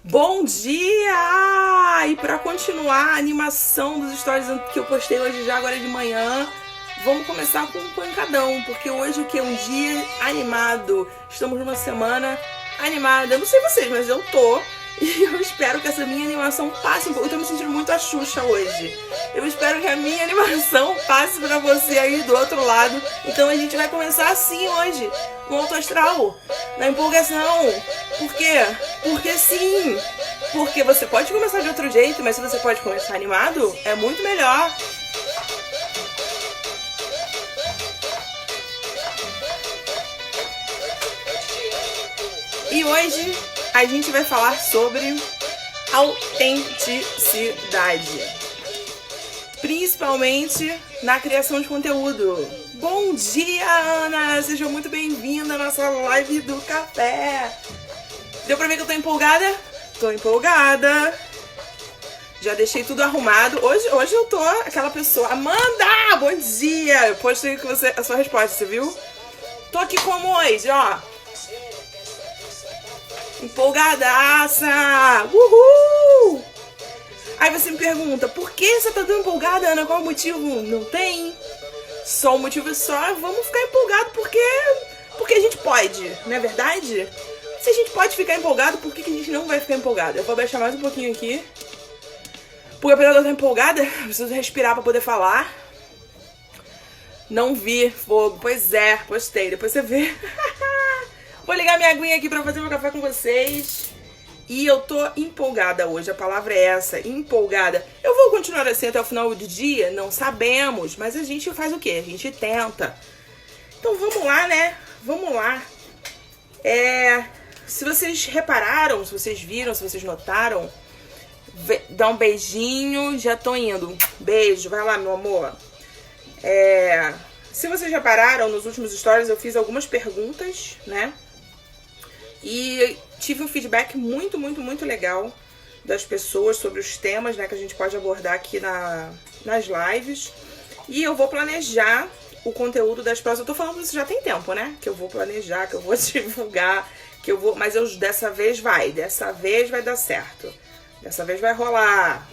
Bom dia! E para continuar a animação dos stories que eu postei hoje já agora de manhã, vamos começar com um pancadão, porque hoje o que é um dia animado. Estamos numa semana animada. Eu não sei vocês, mas eu tô. E eu espero que essa minha animação passe um pouco. Eu tô me sentindo muito a Xuxa hoje. Eu espero que a minha animação passe pra você aí do outro lado. Então a gente vai começar assim hoje, no alto astral, na empolgação. Por quê? Porque sim. Porque você pode começar de outro jeito, mas se você pode começar animado, é muito melhor. E hoje a gente vai falar sobre autenticidade, principalmente na criação de conteúdo. Bom dia, Ana! Seja muito bem-vinda à nossa live do café. Deu pra ver que eu tô empolgada? Tô empolgada. Já deixei tudo arrumado. Hoje eu tô aquela pessoa. Amanda, bom dia! Eu postei com você a sua resposta, você viu? Tô aqui como hoje, ó. Empolgadaça! Uhul! Aí você me pergunta, por que você tá tão empolgada, Ana? Qual o motivo? Não tem. Só o motivo é só, vamos ficar empolgado porque a gente pode, não é verdade? Se a gente pode ficar empolgado, por que a gente não vai ficar empolgado? Eu vou baixar mais um pouquinho aqui. Porque apesar de eu estar empolgada, preciso respirar pra poder falar. Não vi fogo. Pois é, postei. Depois você vê. Vou ligar minha aguinha aqui pra fazer meu café com vocês. E eu tô empolgada hoje, a palavra é essa, empolgada. Eu vou continuar assim até o final do dia? Não sabemos, mas a gente faz o quê? A gente tenta. Então vamos lá, né? Vamos lá. Se vocês repararam, se vocês viram, se vocês notaram, dá um beijinho, já tô indo. Beijo, vai lá, meu amor. Se vocês repararam, nos últimos stories eu fiz algumas perguntas, né? E tive um feedback muito, muito, muito legal das pessoas sobre os temas, né, que a gente pode abordar aqui nas lives. E eu vou planejar o conteúdo das próximas. Eu tô falando isso já tem tempo, né? Que eu vou planejar, que eu vou divulgar, mas dessa vez vai dar certo. Dessa vez vai rolar.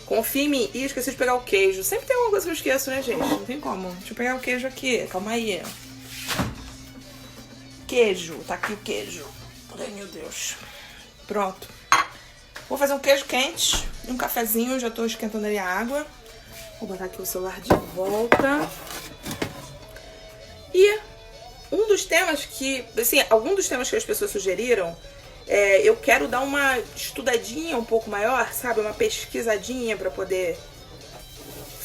Confia em mim. Ih, esqueci de pegar o queijo. Sempre tem alguma coisa que eu esqueço, né, gente? Não tem como. Deixa eu pegar o queijo aqui. Calma aí. Queijo. Tá aqui o queijo. Ai, meu Deus. Pronto. Vou fazer um queijo quente e um cafezinho. Já tô esquentando ali a água. Vou botar aqui o celular de volta. E um dos temas que... Assim, algum dos temas que as pessoas sugeriram... eu quero dar uma estudadinha um pouco maior, sabe? Uma pesquisadinha pra poder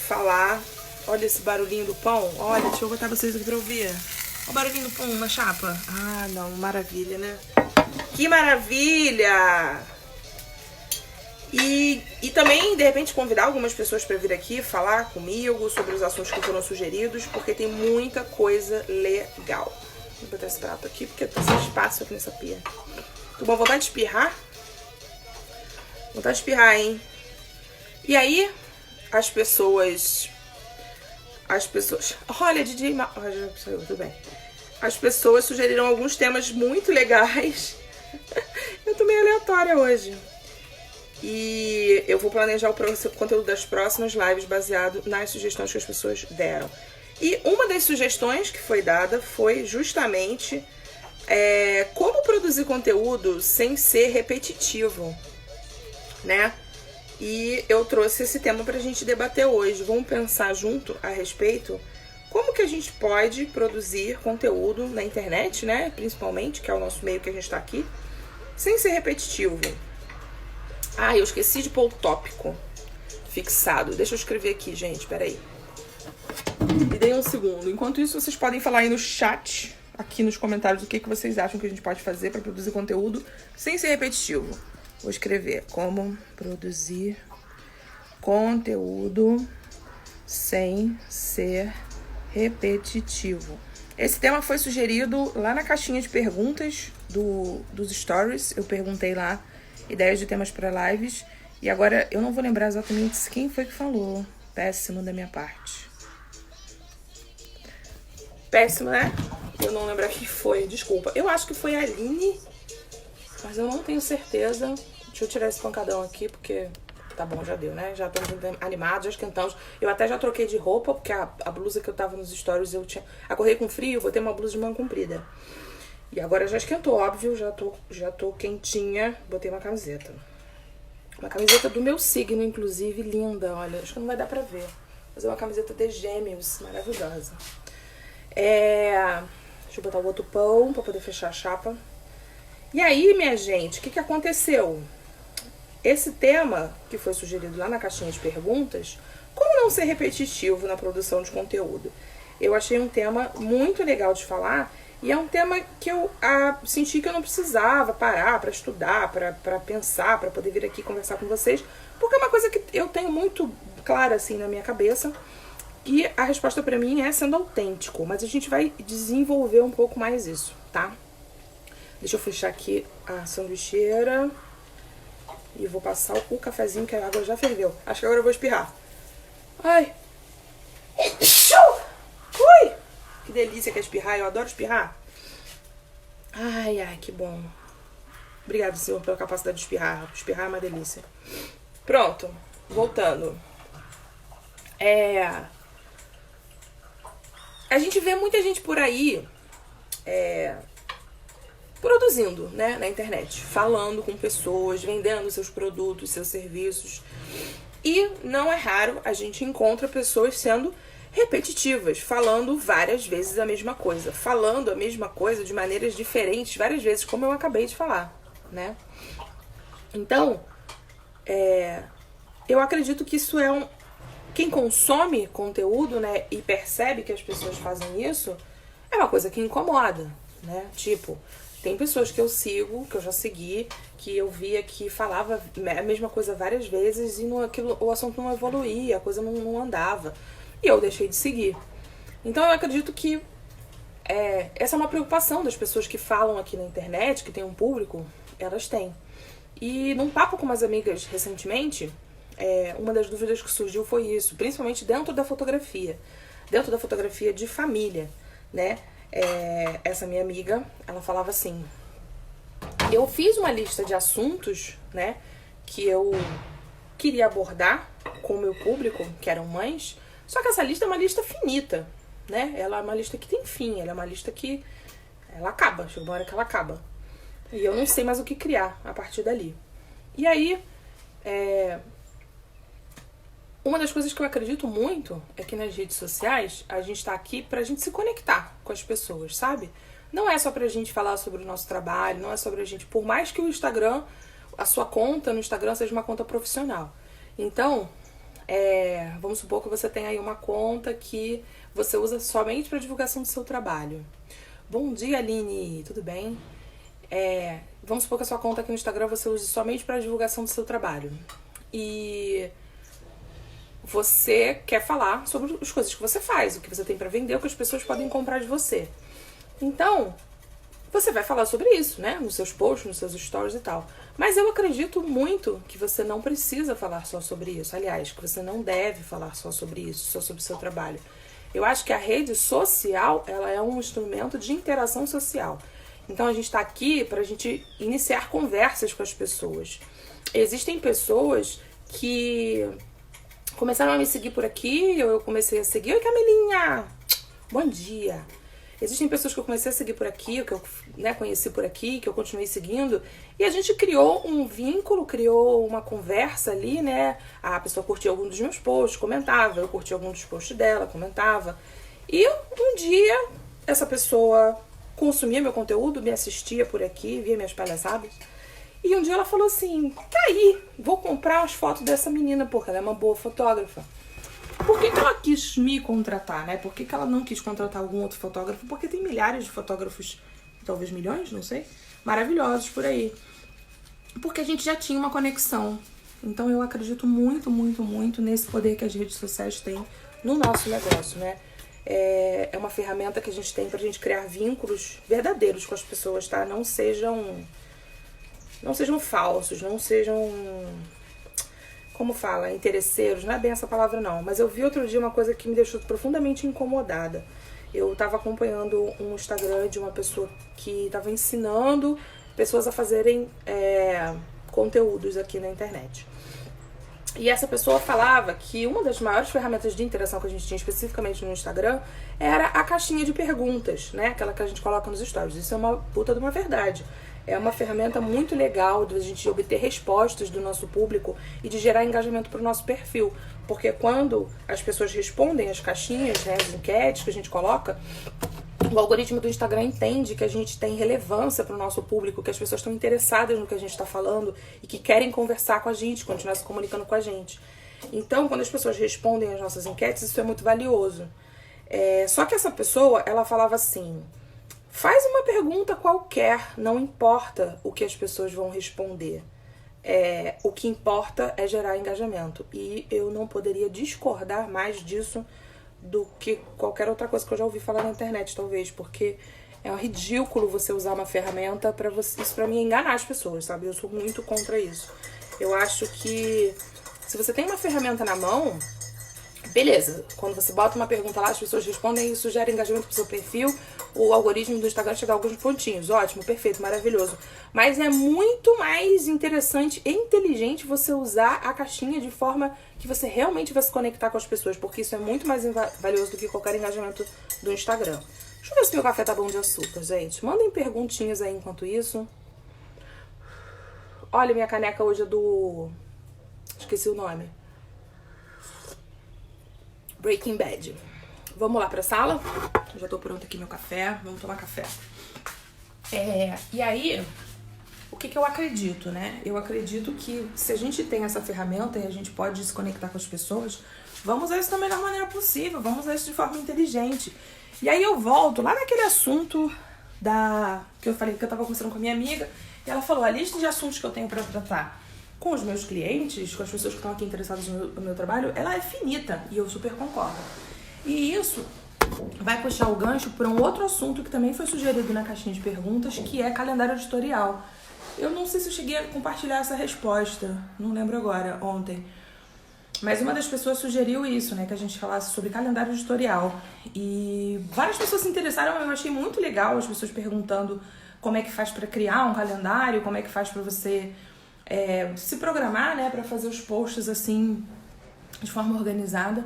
falar. Olha esse barulhinho do pão. Olha, deixa eu botar vocês aqui pra ouvir. Olha o barulhinho do pão na chapa. Ah, não, maravilha, né? Que maravilha! E também, de repente, convidar algumas pessoas pra vir aqui falar comigo sobre os assuntos que foram sugeridos, porque tem muita coisa legal. Vou botar esse prato aqui, porque tá sem espaço aqui nessa pia. Tô com vontade de espirrar? Vontade de espirrar, hein? E aí, as pessoas... Olha, DJ... Tudo bem. As pessoas sugeriram alguns temas muito legais. Eu tô meio aleatória hoje. E eu vou planejar o conteúdo das próximas lives baseado nas sugestões que as pessoas deram. E uma das sugestões que foi dada foi justamente... como produzir conteúdo sem ser repetitivo, né? E eu trouxe esse tema pra gente debater hoje. Vamos pensar junto a respeito como que a gente pode produzir conteúdo na internet, né? Principalmente, que é o nosso meio que a gente tá aqui, sem ser repetitivo. Ah, eu esqueci de pôr o tópico fixado. Deixa eu escrever aqui, gente, peraí. Me dei um segundo. Enquanto isso, vocês podem falar aí no chat, aqui nos comentários, o que vocês acham que a gente pode fazer para produzir conteúdo sem ser repetitivo. Vou escrever como produzir conteúdo sem ser repetitivo. Esse tema foi sugerido lá na caixinha de perguntas dos stories. Eu perguntei lá ideias de temas para lives. E agora eu não vou lembrar exatamente quem foi que falou. Péssimo da minha parte. Péssimo, né? Eu não lembro quem foi, desculpa. Eu acho que foi a Aline. Mas eu não tenho certeza. Deixa eu tirar esse pancadão aqui, porque tá bom, já deu, né? Já estamos animados, já esquentamos. Eu até já troquei de roupa, porque a blusa que eu tava nos stories, eu tinha... Acordei com frio, botei uma blusa de manga comprida. E agora já esquentou, óbvio, já tô quentinha. Botei uma camiseta. Uma camiseta do meu signo, inclusive, linda, olha. Acho que não vai dar pra ver. Mas é uma camiseta de Gêmeos, maravilhosa. Deixa eu botar o outro pão pra poder fechar a chapa. E aí, minha gente, o que aconteceu? Esse tema que foi sugerido lá na caixinha de perguntas, como não ser repetitivo na produção de conteúdo? Eu achei um tema muito legal de falar e é um tema que eu senti que eu não precisava parar para estudar, para pensar, para poder vir aqui conversar com vocês, porque é uma coisa que eu tenho muito clara assim na minha cabeça e a resposta para mim é sendo autêntico, mas a gente vai desenvolver um pouco mais isso, tá? Deixa eu fechar aqui a sanduicheira. E vou passar o cafezinho, que a água já ferveu. Acho que agora eu vou espirrar. Ai. Ui! Que delícia que é espirrar. Eu adoro espirrar. Ai, ai, que bom. Obrigado, Senhor, pela capacidade de espirrar. Espirrar é uma delícia. Pronto. Voltando. A gente vê muita gente por aí... produzindo, né, na internet, falando com pessoas, vendendo seus produtos, seus serviços. E não é raro a gente encontra pessoas sendo repetitivas, falando várias vezes a mesma coisa, falando a mesma coisa de maneiras diferentes várias vezes, como eu acabei de falar, né? Então, eu acredito que isso é quem consome conteúdo, né, e percebe que as pessoas fazem isso, é uma coisa que incomoda, né? Tipo, tem pessoas que eu sigo, que eu já segui, que eu via que falava a mesma coisa várias vezes e o assunto não evoluía, a coisa não andava. E eu deixei de seguir. Então eu acredito que essa é uma preocupação das pessoas que falam aqui na internet, que tem um público, elas têm. E num papo com umas amigas recentemente, uma das dúvidas que surgiu foi isso, principalmente dentro da fotografia de família, né? Essa minha amiga, ela falava assim: eu fiz uma lista de assuntos, né, que eu queria abordar com o meu público, que eram mães, só que essa lista é uma lista finita, né? Ela é uma lista que tem fim, ela é uma lista que ela acaba, chega uma hora que ela acaba. E eu não sei mais o que criar a partir dali. E aí, uma das coisas que eu acredito muito é que nas redes sociais a gente tá aqui pra gente se conectar com as pessoas, sabe? Não é só pra gente falar sobre o nosso trabalho, não é só pra gente... Por mais que o Instagram, a sua conta no Instagram seja uma conta profissional. Então, vamos supor que você tem aí uma conta que você usa somente pra divulgação do seu trabalho. Bom dia, Aline, tudo bem? Vamos supor que a sua conta aqui no Instagram você use somente pra divulgação do seu trabalho. E... você quer falar sobre as coisas que você faz, o que você tem pra vender, o que as pessoas podem comprar de você. Então, você vai falar sobre isso, né? Nos seus posts, nos seus stories e tal. Mas eu acredito muito que você não precisa falar só sobre isso. Aliás, que você não deve falar só sobre isso, só sobre o seu trabalho. Eu acho que a rede social, ela é um instrumento de interação social. Então, a gente tá aqui pra gente iniciar conversas com as pessoas. Existem pessoas que... começaram a me seguir por aqui, eu comecei a seguir. Oi, Camilinha! Bom dia! Existem pessoas que eu comecei a seguir por aqui, que eu conheci por aqui, que eu continuei seguindo. E a gente criou um vínculo, criou uma conversa ali, né? A pessoa curtia algum dos meus posts, comentava. Eu curtia algum dos posts dela, comentava. E um dia, essa pessoa consumia meu conteúdo, me assistia por aqui, via minhas palhaçadas. E um dia ela falou assim: tá aí, vou comprar as fotos dessa menina, porque ela é uma boa fotógrafa. Por que ela quis me contratar, né? Por que ela não quis contratar algum outro fotógrafo? Porque tem milhares de fotógrafos, talvez milhões, não sei, maravilhosos por aí. Porque a gente já tinha uma conexão. Então eu acredito muito, muito, muito nesse poder que as redes sociais têm no nosso negócio, né? É uma ferramenta que a gente tem pra gente criar vínculos verdadeiros com as pessoas, tá? Não sejam falsos, não sejam, como fala, interesseiros, não é bem essa palavra não, mas eu vi outro dia uma coisa que me deixou profundamente incomodada. Eu tava acompanhando um Instagram de uma pessoa que tava ensinando pessoas a fazerem conteúdos aqui na internet. E essa pessoa falava que uma das maiores ferramentas de interação que a gente tinha especificamente no Instagram era a caixinha de perguntas, né? Aquela que a gente coloca nos stories. Isso é uma puta de uma verdade. É uma ferramenta muito legal de a gente obter respostas do nosso público e de gerar engajamento para o nosso perfil. Porque quando as pessoas respondem as caixinhas, né, as enquetes que a gente coloca, o algoritmo do Instagram entende que a gente tem relevância para o nosso público, que as pessoas estão interessadas no que a gente está falando e que querem conversar com a gente, continuar se comunicando com a gente. Então, quando as pessoas respondem as nossas enquetes, isso é muito valioso. Só que essa pessoa, ela falava assim: faz uma pergunta qualquer, não importa o que as pessoas vão responder. O que importa é gerar engajamento. E eu não poderia discordar mais disso do que qualquer outra coisa que eu já ouvi falar na internet, talvez, porque é um ridículo você usar uma ferramenta pra você. Isso pra mim é enganar as pessoas, sabe? Eu sou muito contra isso. Eu acho que se você tem uma ferramenta na mão, beleza, quando você bota uma pergunta lá, as pessoas respondem, isso gera engajamento pro seu perfil, o algoritmo do Instagram chega a alguns pontinhos, ótimo, perfeito, maravilhoso. Mas é muito mais interessante e inteligente você usar a caixinha de forma que você realmente vai se conectar com as pessoas, porque isso é muito mais valioso do que qualquer engajamento do Instagram. Deixa eu ver se meu café tá bom de açúcar, gente. Mandem perguntinhas aí enquanto isso. Olha, minha caneca hoje é do... esqueci o nome. Breaking Bad. Vamos lá pra sala? Já tô pronto aqui meu café. Vamos tomar café. E aí, o que eu acredito, né? Eu acredito que se a gente tem essa ferramenta e a gente pode se conectar com as pessoas, vamos usar isso da melhor maneira possível. Vamos usar isso de forma inteligente. E aí eu volto lá naquele assunto que eu falei que eu tava conversando com a minha amiga. E ela falou, a lista de assuntos que eu tenho pra tratar com os meus clientes, com as pessoas que estão aqui interessadas no meu trabalho, ela é finita. E eu super concordo. E isso vai puxar o gancho para um outro assunto que também foi sugerido na caixinha de perguntas, que é calendário editorial. Eu não sei se eu cheguei a compartilhar essa resposta, não lembro agora, ontem. Mas uma das pessoas sugeriu isso, né, que a gente falasse sobre calendário editorial. E várias pessoas se interessaram, eu achei muito legal as pessoas perguntando como é que faz para criar um calendário, como é que faz para você se programar, né, para fazer os posts assim, de forma organizada.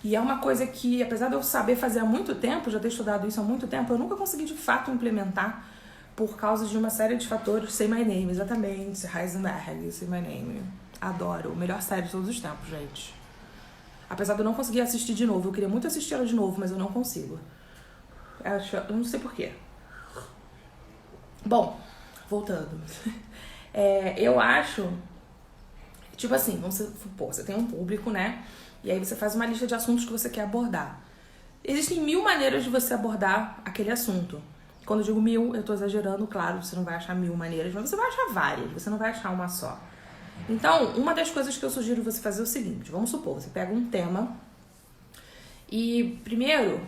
E é uma coisa que, apesar de eu saber fazer há muito tempo, já ter estudado isso há muito tempo, eu nunca consegui de fato implementar por causa de uma série de fatores. Say My Name, exatamente, Heisenberg, Say My Name. Adoro, melhor série de todos os tempos, gente. Apesar de eu não conseguir assistir de novo, eu queria muito assistir ela de novo, mas eu não consigo. Eu não sei porquê. Bom, voltando. Eu acho, tipo assim, vamos supor, você tem um público, né? E aí você faz uma lista de assuntos que você quer abordar. Existem 1000 maneiras de você abordar aquele assunto. Quando eu digo 1000, eu tô exagerando, claro, você não vai achar 1000 maneiras, mas você vai achar várias, você não vai achar uma só. Então, uma das coisas que eu sugiro você fazer é o seguinte, vamos supor, você pega um tema e primeiro,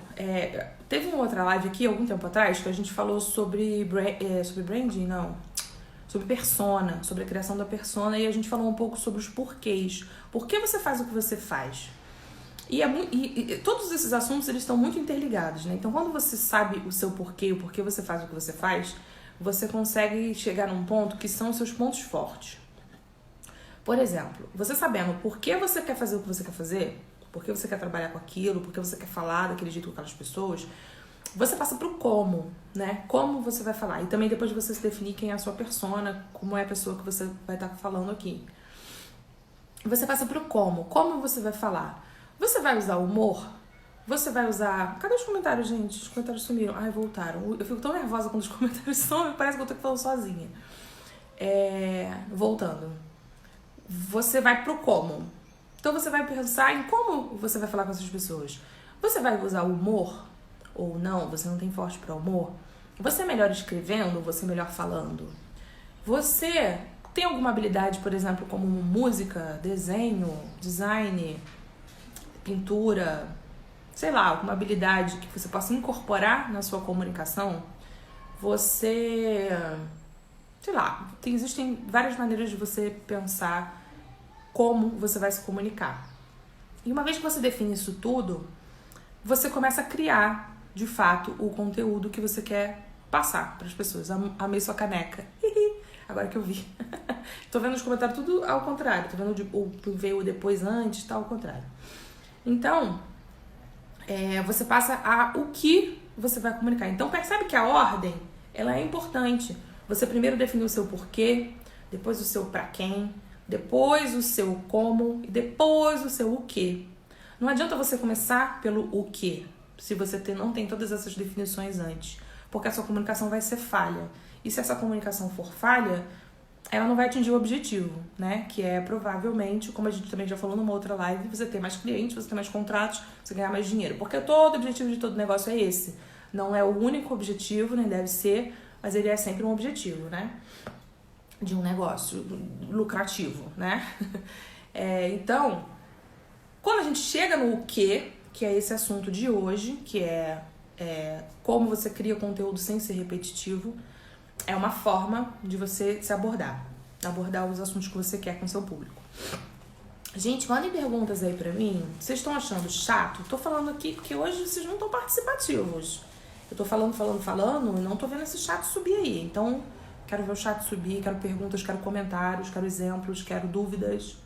teve uma outra live aqui, algum tempo atrás, que a gente falou sobre branding, não, sobre persona, sobre a criação da persona, e a gente falou um pouco sobre os porquês. Por que você faz o que você faz? E todos esses assuntos, eles estão muito interligados, né? Então, quando você sabe o seu porquê, o porquê você faz o que você faz, você consegue chegar num ponto que são os seus pontos fortes. Por exemplo, você sabendo por que você quer fazer o que você quer fazer, por que você quer trabalhar com aquilo, por que você quer falar daquele jeito com aquelas pessoas, você passa pro como, né? Como você vai falar. E também depois você se definir quem é a sua persona, como é a pessoa que você vai estar falando aqui. Você passa pro como. Como você vai falar? Você vai usar humor? Você vai usar... Cadê os comentários, gente? Os comentários sumiram. Ai, voltaram. Eu fico tão nervosa quando os comentários somem, parece que eu tô falando sozinha. Voltando. Você vai pro como. Então você vai pensar em como você vai falar com essas pessoas. Você vai usar humor? Ou não? Você não tem forte para humor? Você é melhor escrevendo ou você é melhor falando? Você tem alguma habilidade, por exemplo, como música, desenho, design, pintura, sei lá, alguma habilidade que você possa incorporar na sua comunicação? Você, sei lá, existem várias maneiras de você pensar como você vai se comunicar. E uma vez que você define isso tudo, você começa a criar, de fato, o conteúdo que você quer passar para as pessoas. Amei sua caneca. Agora que eu vi. Tô vendo os comentários tudo ao contrário. Tô vendo o veio depois, antes, tá ao contrário. Então, você passa o que você vai comunicar. Então, percebe que a ordem, ela é importante. Você primeiro define o seu porquê, depois o seu pra quem, depois o seu como e depois o seu o quê. Não adianta você começar pelo o quê, se você não tem todas essas definições antes, porque a sua comunicação vai ser falha. E se essa comunicação for falha, ela não vai atingir o objetivo, né? Que é provavelmente, como a gente também já falou numa outra live, você ter mais clientes, você ter mais contratos, você ganhar mais dinheiro. Porque todo objetivo de todo negócio é esse. Não é o único objetivo, nem deve ser, mas ele é sempre um objetivo, né? De um negócio lucrativo, né? Então, quando a gente chega no o quê, que é esse assunto de hoje, que é como você cria conteúdo sem ser repetitivo, é uma forma de você se abordar os assuntos que você quer com o seu público. Gente, mandem perguntas aí pra mim. Vocês estão achando chato? Tô falando aqui porque hoje vocês não estão participativos. Eu tô falando e não tô vendo esse chat subir aí. Então, quero ver o chat subir, quero perguntas, quero comentários, quero exemplos, quero dúvidas.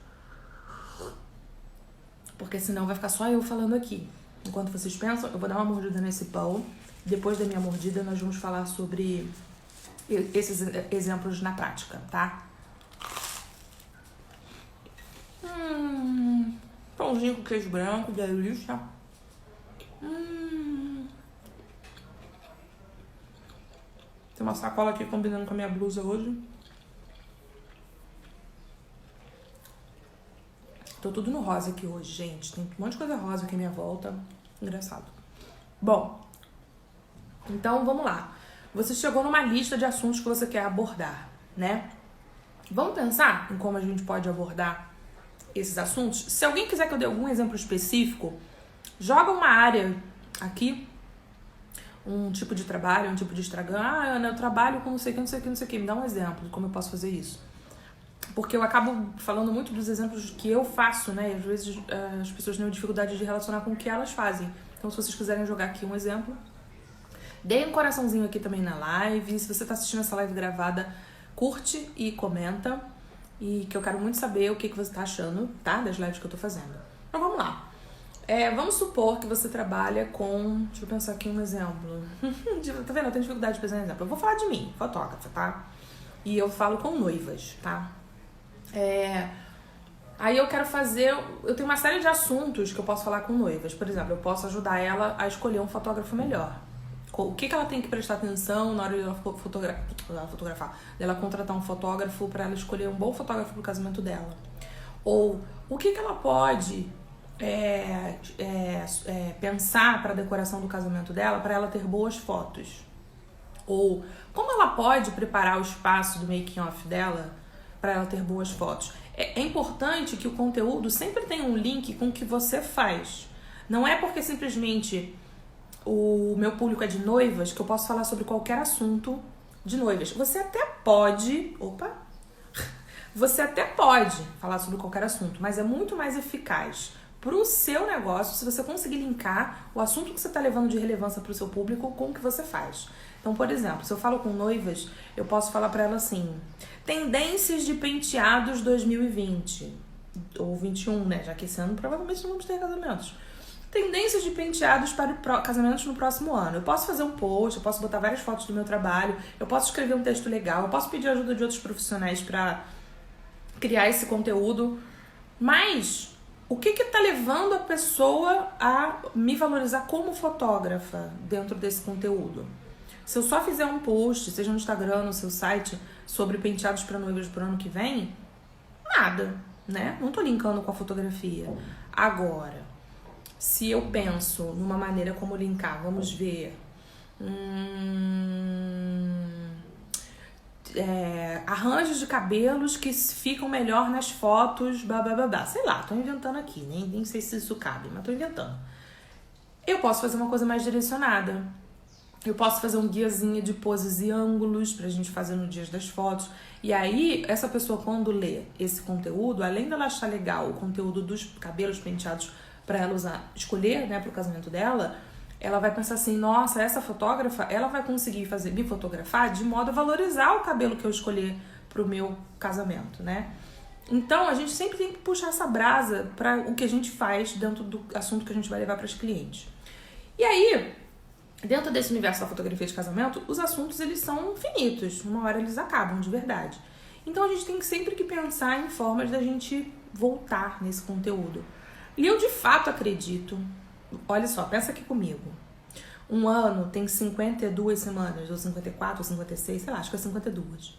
Porque senão vai ficar só eu falando aqui. Enquanto vocês pensam, eu vou dar uma mordida nesse pão. Depois da minha mordida, nós vamos falar sobre esses exemplos na prática, tá? Pãozinho com queijo branco, delícia. Tem uma sacola aqui combinando com a minha blusa hoje. Tô tudo no rosa aqui hoje, gente. Tem um monte de coisa rosa aqui à minha volta. Engraçado. Bom, então vamos lá. Você chegou numa lista de assuntos que você quer abordar, né? Vamos pensar em como a gente pode abordar esses assuntos? Se alguém quiser que eu dê algum exemplo específico, joga uma área aqui, um tipo de trabalho, um tipo de Instagram. Ana, eu trabalho com não sei o que, não sei o que, não sei o que. Me dá um exemplo de como eu posso fazer isso. Porque eu acabo falando muito dos exemplos que eu faço, né? E às vezes as pessoas têm dificuldade de relacionar com o que elas fazem. Então, se vocês quiserem jogar aqui um exemplo, dê um coraçãozinho aqui também na live. Se você está assistindo essa live gravada, curte e comenta. E que eu quero muito saber o que você está achando, tá? Das lives que eu tô fazendo. Então, vamos lá. Vamos supor que você trabalha com... Deixa eu pensar aqui um exemplo. Tá vendo? Eu tenho dificuldade de pensar em exemplo. Eu vou falar de mim, fotógrafa, tá? E eu falo com noivas, tá? Aí eu quero fazer... Eu tenho uma série de assuntos que eu posso falar com noivas. Por exemplo, eu posso ajudar ela a escolher um fotógrafo melhor. O que ela tem que prestar atenção na hora de ela fotografar? Dela contratar um fotógrafo para ela escolher um bom fotógrafo pro casamento dela. Ou o que ela pode pensar para a decoração do casamento dela para ela ter boas fotos. Ou como ela pode preparar o espaço do making off dela para ela ter boas fotos. É importante que o conteúdo sempre tenha um link com o que você faz. Não é porque simplesmente o meu público é de noivas que eu posso falar sobre qualquer assunto de noivas. Você até pode... Você até pode falar sobre qualquer assunto, mas é muito mais eficaz para o seu negócio se você conseguir linkar o assunto que você está levando de relevância para o seu público com o que você faz. Então, por exemplo, se eu falo com noivas, eu posso falar para ela assim: tendências de penteados 2020 ou 21, né? Já que esse ano provavelmente não vamos ter casamentos. Tendências de penteados para casamentos no próximo ano. Eu posso fazer um post, eu posso botar várias fotos do meu trabalho, eu posso escrever um texto legal, eu posso pedir ajuda de outros profissionais para criar esse conteúdo. Mas o que está levando a pessoa a me valorizar como fotógrafa dentro desse conteúdo? Se eu só fizer um post, seja no Instagram, no seu site, sobre penteados para noivas pro ano que vem, nada, né? Não tô linkando com a fotografia. Agora, se eu penso numa maneira como linkar, vamos ver... arranjos de cabelos que ficam melhor nas fotos, blá blá blá blá. Sei lá, tô inventando aqui, nem sei se isso cabe, mas tô inventando. Eu posso fazer uma coisa mais direcionada. Eu posso fazer um guiazinho de poses e ângulos pra gente fazer no dia das fotos. E aí, essa pessoa, quando lê esse conteúdo, além dela achar legal o conteúdo dos cabelos penteados pra ela usar, escolher, né, pro casamento dela, ela vai pensar assim, nossa, essa fotógrafa, ela vai conseguir me fotografar de modo a valorizar o cabelo que eu escolher pro meu casamento, né? Então, a gente sempre tem que puxar essa brasa para o que a gente faz dentro do assunto que a gente vai levar para os clientes. E aí, dentro desse universo da fotografia de casamento, os assuntos, eles são infinitos. Uma hora eles acabam, de verdade. Então, a gente tem sempre que pensar em formas da gente voltar nesse conteúdo. E eu, de fato, acredito... Olha só, pensa aqui comigo. Um ano tem 52 semanas, ou 54, ou 56, sei lá, acho que é 52.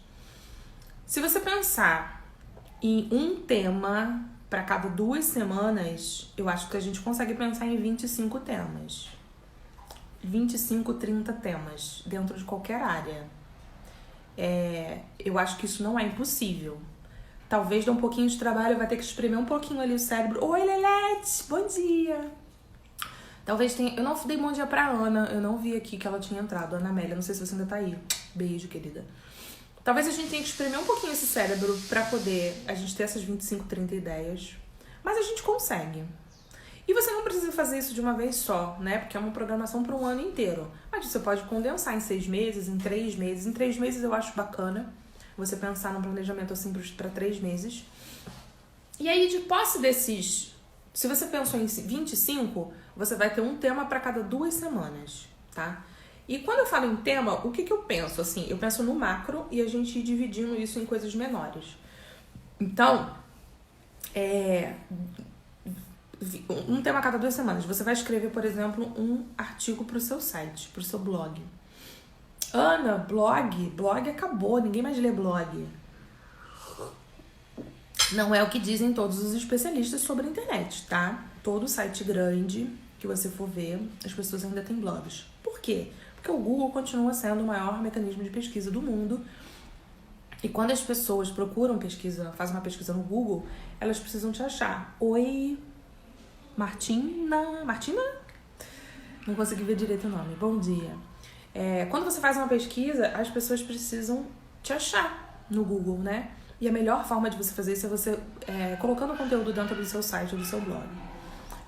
Se você pensar em um tema para cada 2 semanas, eu acho que a gente consegue pensar em 25 temas. 25, 30 temas dentro de qualquer área. Eu acho que isso não é impossível. Talvez dê um pouquinho de trabalho, vai ter que espremer um pouquinho ali o cérebro. Oi, Lelete, bom dia. Talvez tenha... Eu não dei bom dia pra Ana, eu não vi aqui que ela tinha entrado, Ana Amélia, não sei se você ainda tá aí. Beijo, querida. Talvez a gente tenha que espremer um pouquinho esse cérebro pra poder a gente ter essas 25, 30 ideias. Mas a gente consegue. E você não precisa fazer isso de uma vez só, né? Porque é uma programação para um ano inteiro. Mas você pode condensar em 6 meses, em 3 meses. Em 3 meses eu acho bacana você pensar num planejamento assim para 3 meses. E aí, de posse desses... Se você pensou em 25, você vai ter um tema para cada 2 semanas, tá? E quando eu falo em tema, o que eu penso? Assim, eu penso no macro e a gente ir dividindo isso em coisas menores. Então, um tema a cada 2 semanas. Você vai escrever, por exemplo, um artigo para o seu site, para o seu blog. Ana, blog acabou, ninguém mais lê blog. Não é o que dizem todos os especialistas sobre a internet, tá? Todo site grande que você for ver, as pessoas ainda têm blogs. Por quê? Porque o Google continua sendo o maior mecanismo de pesquisa do mundo. E quando as pessoas procuram pesquisa, fazem uma pesquisa no Google, elas precisam te achar. Oi, Martina? Não consegui ver direito o nome. Bom dia. Quando você faz uma pesquisa, as pessoas precisam te achar no Google, né? E a melhor forma de você fazer isso é você colocando o conteúdo dentro do seu site ou do seu blog.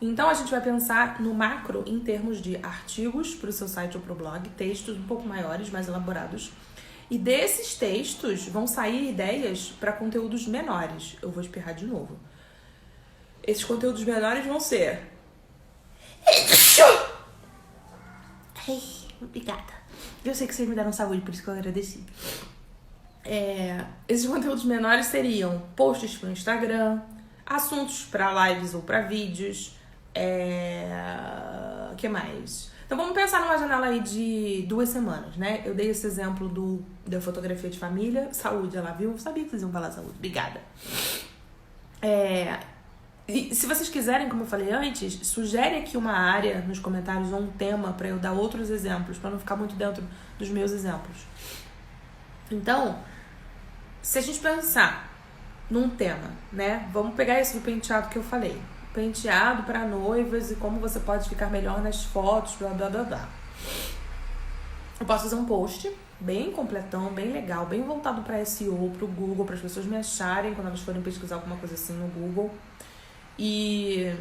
Então, a gente vai pensar no macro em termos de artigos para o seu site ou para o blog, textos um pouco maiores, mais elaborados. E desses textos vão sair ideias para conteúdos menores. Eu vou espirrar de novo. Esses conteúdos menores vão ser... Ai, obrigada. Eu sei que vocês me deram saúde, por isso que eu agradeci. Esses conteúdos menores seriam posts para o Instagram, assuntos para lives ou para vídeos. O que mais? Então vamos pensar numa janela aí de 2 semanas, né? Eu dei esse exemplo da fotografia de família. Saúde, ela viu? Eu sabia que vocês iam falar saúde. Obrigada. E se vocês quiserem, como eu falei antes, sugere aqui uma área nos comentários ou um tema para eu dar outros exemplos, para não ficar muito dentro dos meus exemplos. Então, se a gente pensar num tema, né? Vamos pegar esse do penteado que eu falei. Penteado para noivas e como você pode ficar melhor nas fotos, blá, blá, blá, blá. Eu posso fazer um post bem completão, bem legal, bem voltado para SEO, para o Google, para as pessoas me acharem quando elas forem pesquisar alguma coisa assim no Google. E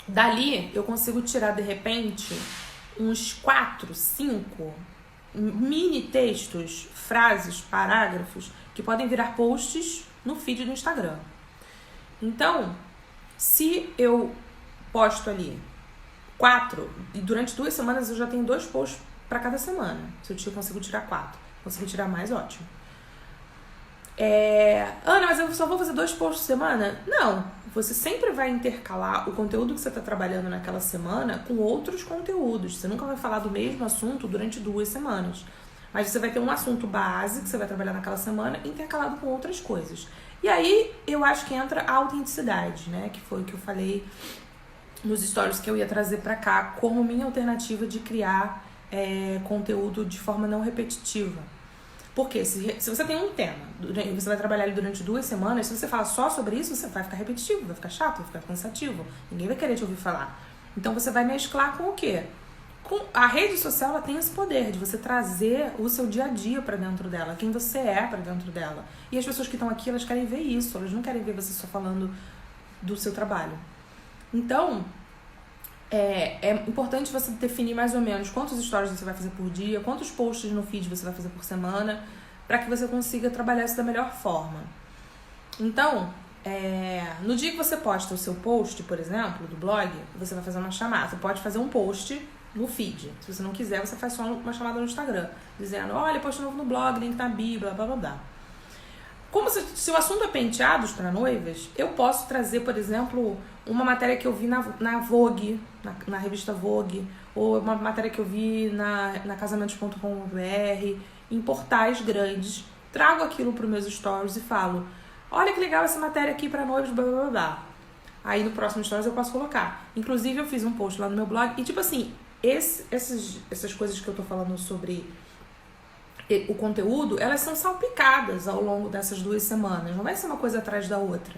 dali eu consigo tirar, de repente, uns 4, 5 mini textos, frases, parágrafos, que podem virar posts no feed do Instagram. Então, se eu posto ali 4, e durante 2 semanas eu já tenho 2 posts para cada semana. Se eu consigo tirar 4, consigo tirar mais, ótimo. Ana, mas eu só vou fazer 2 posts por semana? Não, você sempre vai intercalar o conteúdo que você está trabalhando naquela semana com outros conteúdos. Você nunca vai falar do mesmo assunto durante 2 semanas. Mas você vai ter um assunto base que você vai trabalhar naquela semana intercalado com outras coisas. E aí, eu acho que entra a autenticidade, né? Que foi o que eu falei nos stories que eu ia trazer pra cá como minha alternativa de criar conteúdo de forma não repetitiva. Porque se você tem um tema, você vai trabalhar ele durante 2 semanas, se você falar só sobre isso, você vai ficar repetitivo, vai ficar chato, vai ficar cansativo. Ninguém vai querer te ouvir falar. Então, você vai mesclar com o quê? A rede social, ela tem esse poder de você trazer o seu dia a dia pra dentro dela, quem você é pra dentro dela. E as pessoas que estão aqui, elas querem ver isso, elas não querem ver você só falando do seu trabalho. Então, é importante você definir mais ou menos quantos stories você vai fazer por dia, quantos posts no feed você vai fazer por semana, para que você consiga trabalhar isso da melhor forma. Então, no dia que você posta o seu post, por exemplo, do blog, você vai fazer uma chamada. Você pode fazer um post no feed. Se você não quiser, você faz só uma chamada no Instagram, dizendo, olha, post novo no blog, link na bio, blá, blá, blá, blá. Como se o assunto é penteados para noivas, eu posso trazer, por exemplo, uma matéria que eu vi na Vogue, na revista Vogue, ou uma matéria que eu vi na casamentos.com.br, em portais grandes, trago aquilo para os meus stories e falo, olha que legal essa matéria aqui para noivos, blá, blá, blá, blá. Aí no próximo stories eu posso colocar. Inclusive eu fiz um post lá no meu blog e tipo assim, essas coisas que eu tô falando sobre o conteúdo, elas são salpicadas ao longo dessas 2 semanas. Não vai ser uma coisa atrás da outra.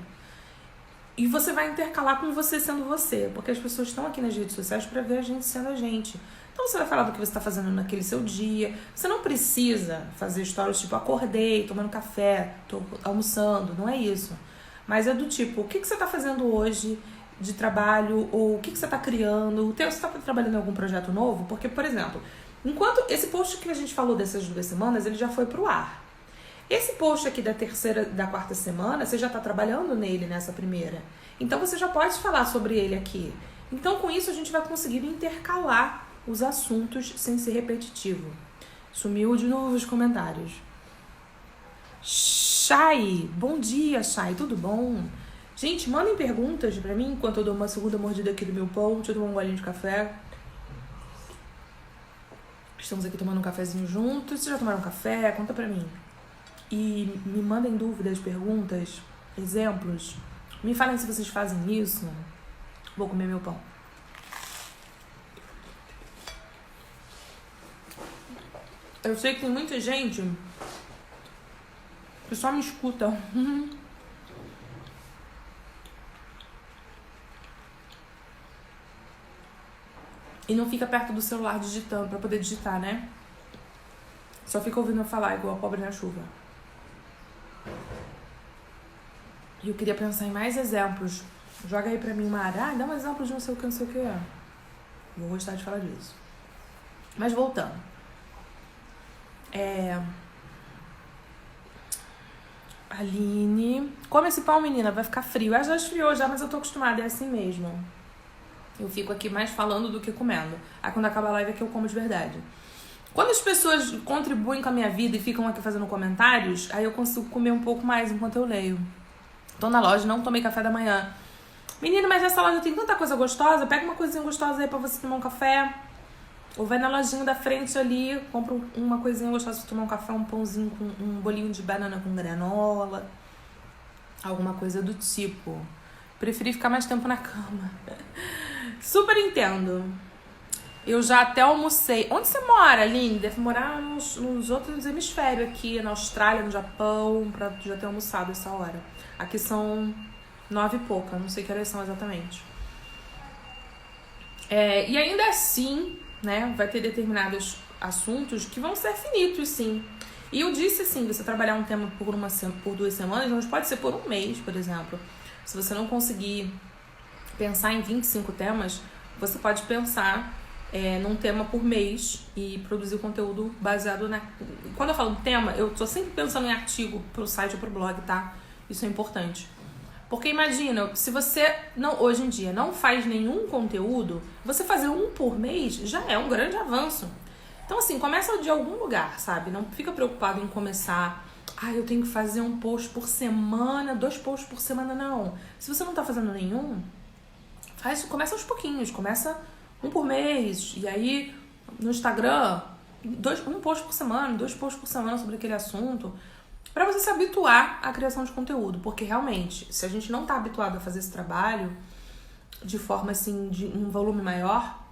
E você vai intercalar com você sendo você. Porque as pessoas estão aqui nas redes sociais para ver a gente sendo a gente. Então você vai falar do que você está fazendo naquele seu dia. Você não precisa fazer stories tipo, acordei, tomando café, tô almoçando. Não é isso. Mas é do tipo, o que você está fazendo hoje de trabalho? Ou o que você está criando? Você está trabalhando em algum projeto novo? Porque, por exemplo, enquanto esse post que a gente falou dessas 2 semanas, ele já foi pro ar. Esse post aqui da quarta semana, você já está trabalhando nele nessa primeira. Então você já pode falar sobre ele aqui. Então com isso a gente vai conseguir intercalar os assuntos sem ser repetitivo. Sumiu de novo os comentários. Chay, bom dia, Chay, tudo bom? Gente, mandem perguntas pra mim enquanto eu dou uma segunda mordida aqui do meu pão. Deixa eu tomar um golinho de café. Estamos aqui tomando um cafezinho juntos. Vocês já tomaram café? Conta pra mim. E me mandem dúvidas, perguntas, exemplos. Me falem se vocês fazem isso. Vou comer meu pão. Eu sei que tem muita gente que só me escuta. E não fica perto do celular digitando pra poder digitar, né? Só fica ouvindo eu falar igual a pobre na chuva. E eu queria pensar em mais exemplos. Joga aí pra mim uma área. Dá um exemplo de não sei o que, não sei o que. Vou gostar de falar disso. Mas voltando. Aline. Come esse pão, menina. Vai ficar frio. Já esfriou já, mas eu tô acostumada. É assim mesmo. Eu fico aqui mais falando do que comendo. Aí quando acaba a live é que eu como de verdade. Quando as pessoas contribuem com a minha vida e ficam aqui fazendo comentários, aí eu consigo comer um pouco mais enquanto eu leio. Tô na loja, não tomei café da manhã. Menina, mas nessa loja tem tanta coisa gostosa. Pega uma coisinha gostosa aí pra você tomar um café. Ou vai na lojinha da frente ali, compra uma coisinha gostosa pra tomar um café, um pãozinho com um bolinho de banana com granola. Alguma coisa do tipo. Preferi ficar mais tempo na cama. Super entendo. Eu já até almocei. Onde você mora, Aline? Deve morar nos outros hemisférios aqui, na Austrália, no Japão, pra já ter almoçado essa hora. Aqui são 9 e pouca, não sei que horas são exatamente. E ainda assim, né, vai ter determinados assuntos que vão ser finitos, sim. E eu disse assim, você trabalhar um tema por 2 semanas, mas pode ser por um mês, por exemplo. Se você não conseguir pensar em 25 temas, você pode pensar num tema por mês e produzir conteúdo baseado na... Quando eu falo tema, eu tô sempre pensando em artigo pro site ou pro blog, tá? Isso é importante. Porque imagina, se você hoje em dia não faz nenhum conteúdo, você fazer um por mês já é um grande avanço. Então assim, começa de algum lugar, sabe? Não fica preocupado em começar... eu tenho que fazer um post por semana, 2 posts por semana, não. Se você não tá fazendo nenhum, começa aos pouquinhos, começa um por mês, e aí no Instagram, um post por semana, 2 posts por semana sobre aquele assunto, pra você se habituar à criação de conteúdo, porque realmente, se a gente não tá habituado a fazer esse trabalho de forma assim, de um volume maior,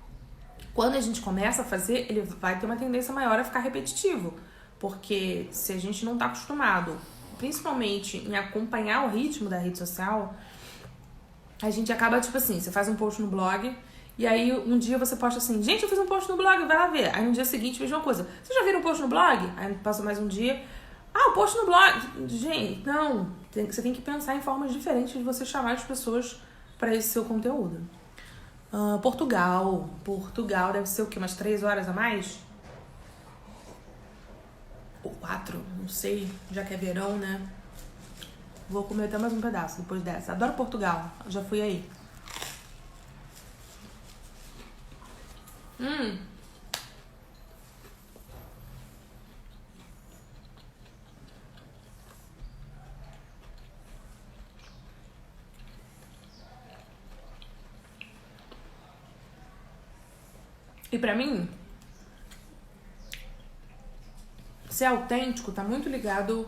quando a gente começa a fazer, ele vai ter uma tendência maior a ficar repetitivo, porque se a gente não tá acostumado, principalmente em acompanhar o ritmo da rede social, a gente acaba, tipo assim, você faz um post no blog, e aí um dia você posta assim, gente, eu fiz um post no blog, vai lá ver. Aí no dia seguinte fez uma coisa, vocês já viram um post no blog? Aí passa mais um dia, o post no blog. Gente, não, você tem que pensar em formas diferentes de você chamar as pessoas para esse seu conteúdo. Portugal. Portugal deve ser o quê? Umas 3 horas a mais? Ou 4, não sei, já que é verão, né? Vou comer até mais um pedaço depois dessa. Adoro Portugal, já fui aí. E pra mim, ser autêntico tá muito ligado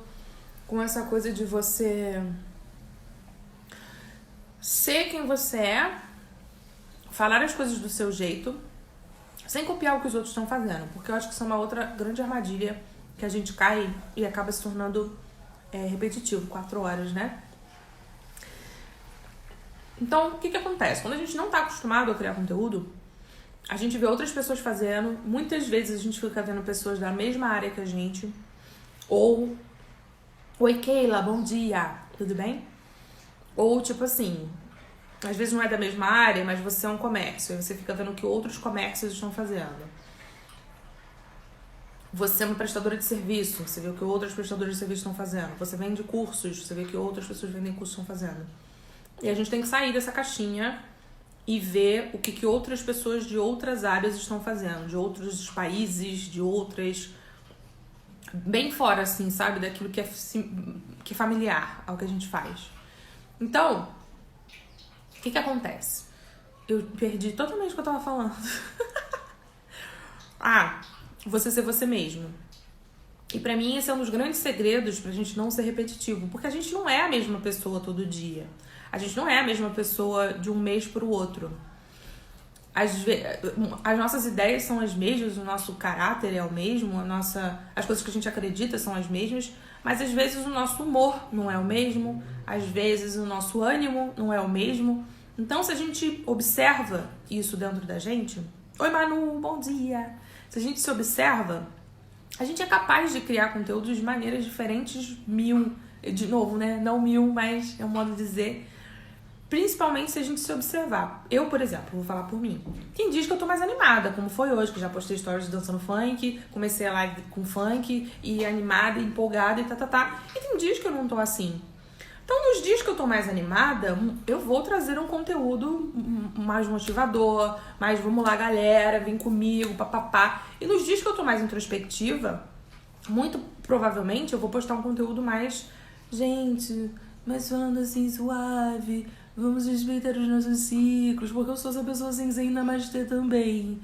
com essa coisa de você ser quem você é, falar as coisas do seu jeito, sem copiar o que os outros estão fazendo. Porque eu acho que isso é uma outra grande armadilha que a gente cai e acaba se tornando repetitivo, 4 horas, né? Então, o que acontece? Quando a gente não tá acostumado a criar conteúdo, a gente vê outras pessoas fazendo. Muitas vezes a gente fica vendo pessoas da mesma área que a gente. Ou, oi Keila, bom dia, tudo bem? Ou tipo assim, às vezes não é da mesma área, mas você é um comércio. Aí você fica vendo o que outros comércios estão fazendo. Você é uma prestadora de serviço, você vê o que outras prestadoras de serviço estão fazendo. Você vende cursos, você vê o que outras pessoas vendem cursos estão fazendo. E a gente tem que sair dessa caixinha e ver o que outras pessoas de outras áreas estão fazendo, de outros países, de outras... Bem fora, assim, sabe? Daquilo que é familiar ao que a gente faz. Então, o que acontece? Eu perdi totalmente o que eu tava falando. Você ser você mesmo. E pra mim esse é um dos grandes segredos pra gente não ser repetitivo. Porque a gente não é a mesma pessoa todo dia. A gente não é a mesma pessoa de um mês pro outro. As nossas ideias são as mesmas, o nosso caráter é o mesmo, as coisas que a gente acredita são as mesmas, mas às vezes o nosso humor não é o mesmo, às vezes o nosso ânimo não é o mesmo. Então, se a gente observa isso dentro da gente... Oi, Manu, bom dia! Se a gente se observa, a gente é capaz de criar conteúdos de maneiras diferentes, de novo, né? Não 1000, mas é um modo de dizer... Principalmente se a gente se observar. Eu, por exemplo, vou falar por mim. Tem dias que eu tô mais animada, como foi hoje, que eu já postei stories dançando funk, comecei a live com funk, e animada, empolgada e tá. E tem dias que eu não tô assim. Então, nos dias que eu tô mais animada, eu vou trazer um conteúdo mais motivador, mais vamos lá, galera, vem comigo, papapá. E nos dias que eu tô mais introspectiva, muito provavelmente eu vou postar um conteúdo mais... Gente, mas falando assim, suave... Vamos respeitar os nossos ciclos, porque eu sou essa pessoa sem namastê também.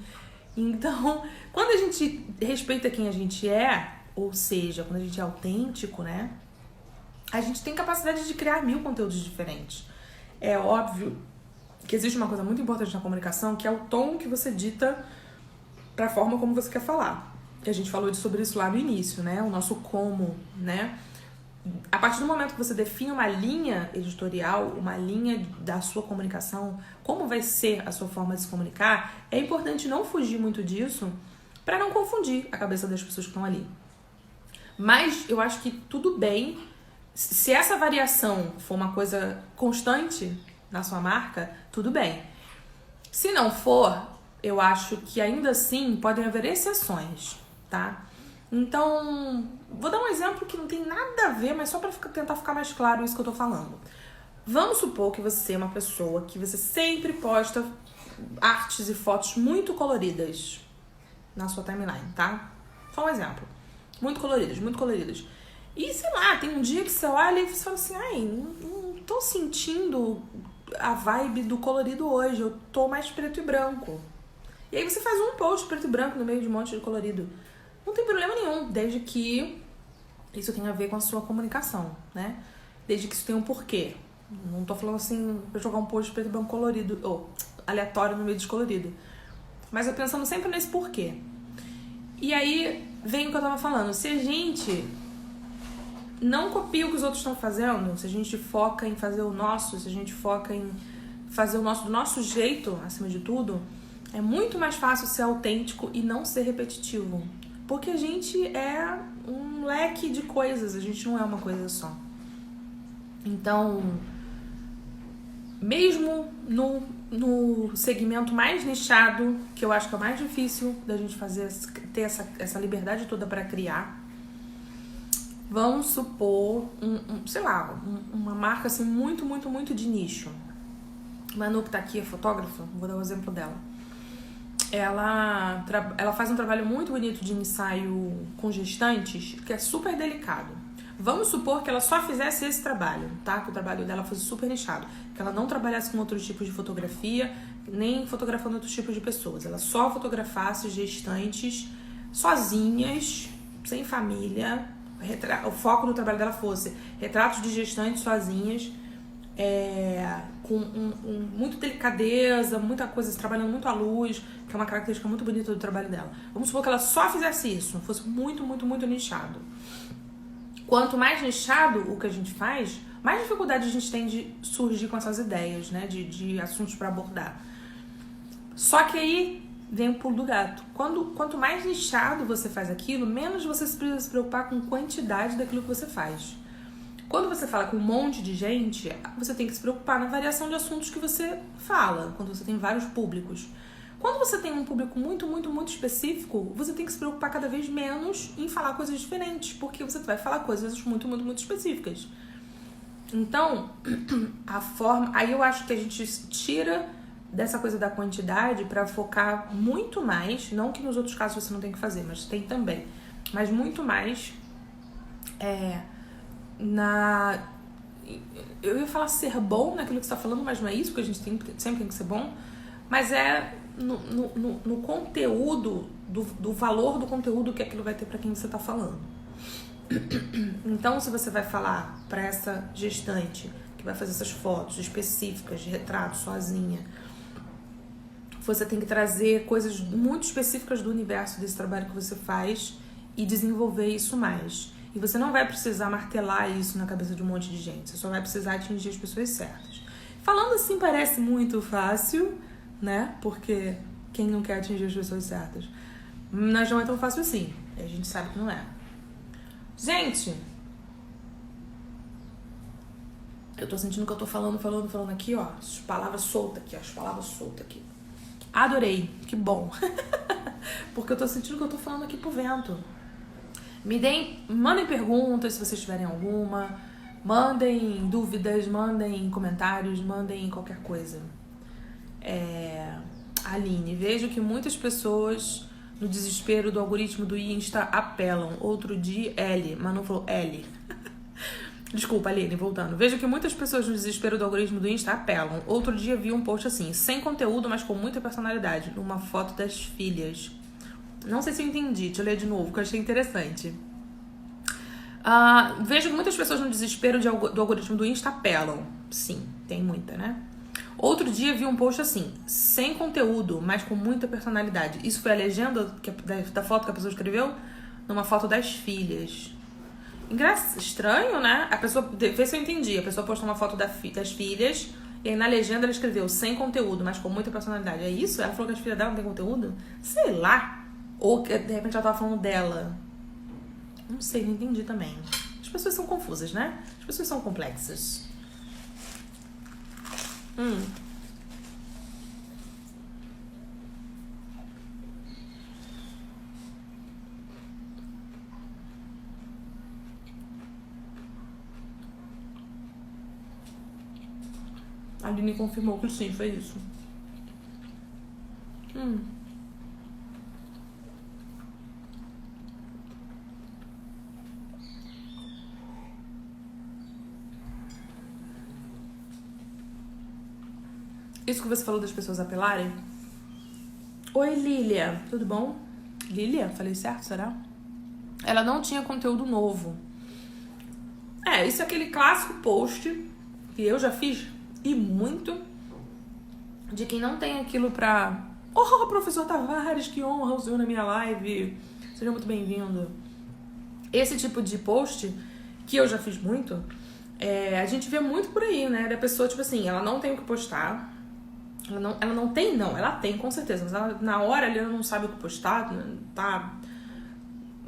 Então, quando a gente respeita quem a gente é, ou seja, quando a gente é autêntico, né? A gente tem capacidade de criar 1000 conteúdos diferentes. É óbvio que existe uma coisa muito importante na comunicação, que é o tom que você dita para a forma como você quer falar. E a gente falou sobre isso lá no início, né? O nosso como, né? A partir do momento que você define uma linha editorial, uma linha da sua comunicação, como vai ser a sua forma de se comunicar, é importante não fugir muito disso para não confundir a cabeça das pessoas que estão ali. Mas eu acho que tudo bem, se essa variação for uma coisa constante na sua marca, tudo bem. Se não for, eu acho que ainda assim podem haver exceções, tá? Então, vou dar um exemplo que não tem nada a ver, mas só para tentar ficar mais claro isso que eu tô falando. Vamos supor que você é uma pessoa que você sempre posta artes e fotos muito coloridas na sua timeline, tá? Só um exemplo. Muito coloridas, muito coloridas. E, sei lá, tem um dia que você olha e você fala assim, não tô sentindo a vibe do colorido hoje, eu tô mais preto e branco. E aí você faz um post preto e branco no meio de um monte de colorido. Não tem problema nenhum, desde que isso tenha a ver com a sua comunicação, né? Desde que isso tenha um porquê. Não tô falando assim pra jogar um post preto e branco colorido, ou aleatório no meio descolorido. Mas eu pensando sempre nesse porquê. E aí vem o que eu tava falando. Se a gente não copia o que os outros estão fazendo, se a gente foca em fazer o nosso, se a gente foca em fazer o nosso do nosso jeito, acima de tudo, é muito mais fácil ser autêntico e não ser repetitivo. Porque a gente é um leque de coisas, a gente não é uma coisa só. Então, mesmo no segmento mais nichado, que eu acho que é o mais difícil da gente fazer, ter essa liberdade toda para criar. Vamos supor, uma marca assim muito, muito, muito de nicho. Manu, que tá aqui, é fotógrafa, vou dar o exemplo dela. Ela faz um trabalho muito bonito de ensaio com gestantes, que é super delicado. Vamos supor que ela só fizesse esse trabalho, tá? Que o trabalho dela fosse super nichado. Que ela não trabalhasse com outros tipos de fotografia, nem fotografando outros tipos de pessoas. Ela só fotografasse gestantes sozinhas, sem família. O foco do trabalho dela fosse retratos de gestantes sozinhas, com muita delicadeza, muita coisa, trabalhando muito à luz, que é uma característica muito bonita do trabalho dela. Vamos supor que ela só fizesse isso, fosse muito, muito, muito nichado. Quanto mais nichado o que a gente faz, mais dificuldade a gente tem de surgir com essas ideias, né, de assuntos para abordar. Só que aí vem o pulo do gato. Quanto mais nichado você faz aquilo, menos você precisa se preocupar com quantidade daquilo que você faz. Quando você fala com um monte de gente, você tem que se preocupar na variação de assuntos que você fala, quando você tem vários públicos. Quando você tem um público muito, muito, muito específico, você tem que se preocupar cada vez menos em falar coisas diferentes, porque você vai falar coisas muito, muito, muito específicas. Então, aí eu acho que a gente tira dessa coisa da quantidade para focar muito mais, não que nos outros casos você não tem que fazer, mas tem também, mas muito mais eu ia falar ser bom naquilo que você está falando, mas não é isso, porque a gente sempre tem que ser bom, mas no conteúdo, do valor do conteúdo que aquilo vai ter para quem você está falando. Então, se você vai falar para essa gestante que vai fazer essas fotos específicas de retrato sozinha, você tem que trazer coisas muito específicas do universo desse trabalho que você faz e desenvolver isso mais. E você não vai precisar martelar isso na cabeça de um monte de gente. Você só vai precisar atingir as pessoas certas. Falando assim parece muito fácil, né? Porque quem não quer atingir as pessoas certas? Mas não é tão fácil assim. A gente sabe que não é. Gente, eu tô sentindo que eu tô falando aqui, ó. As palavras soltas aqui. Adorei, que bom. Porque eu tô sentindo que eu tô falando aqui pro vento. Mandem perguntas se vocês tiverem alguma. Mandem dúvidas, mandem comentários, mandem qualquer coisa. Aline, vejo que muitas pessoas no desespero do algoritmo do Insta apelam. Outro dia, mas não falou L. Desculpa, Aline, voltando. Vejo que muitas pessoas no desespero do algoritmo do Insta apelam. Outro dia vi um post assim, sem conteúdo, mas com muita personalidade, numa foto das filhas. Não sei se eu entendi, deixa eu ler de novo, que eu achei interessante. Vejo que muitas pessoas no desespero do algoritmo do Insta apelam. Sim, tem muita, né? Outro dia vi um post assim, sem conteúdo, mas com muita personalidade. Isso foi a legenda da foto que a pessoa escreveu? Numa foto das filhas. Estranho, né? A pessoa, vê se eu entendi. A pessoa postou uma foto das filhas e aí na legenda ela escreveu sem conteúdo, mas com muita personalidade. É isso? Ela falou que as filhas dela não tem conteúdo? Sei lá. Ou de repente ela tava falando dela. Não sei, não entendi também. As pessoas são confusas, né? As pessoas são complexas. A Aline confirmou que sim, foi isso. Isso que você falou das pessoas apelarem. Oi, Lília, tudo bom? Lília, falei certo, será? Ela não tinha conteúdo novo. Isso é aquele clássico post que eu já fiz e muito, de quem não tem aquilo pra... Oh, professor Tavares, que honra o senhor na minha live. Seja muito bem-vindo. Esse tipo de post, que eu já fiz muito, a gente vê muito por aí, né? Da pessoa, tipo assim, ela não tem o que postar. Ela tem, com certeza. Mas ela, na hora ali, ela não sabe o que postar, tá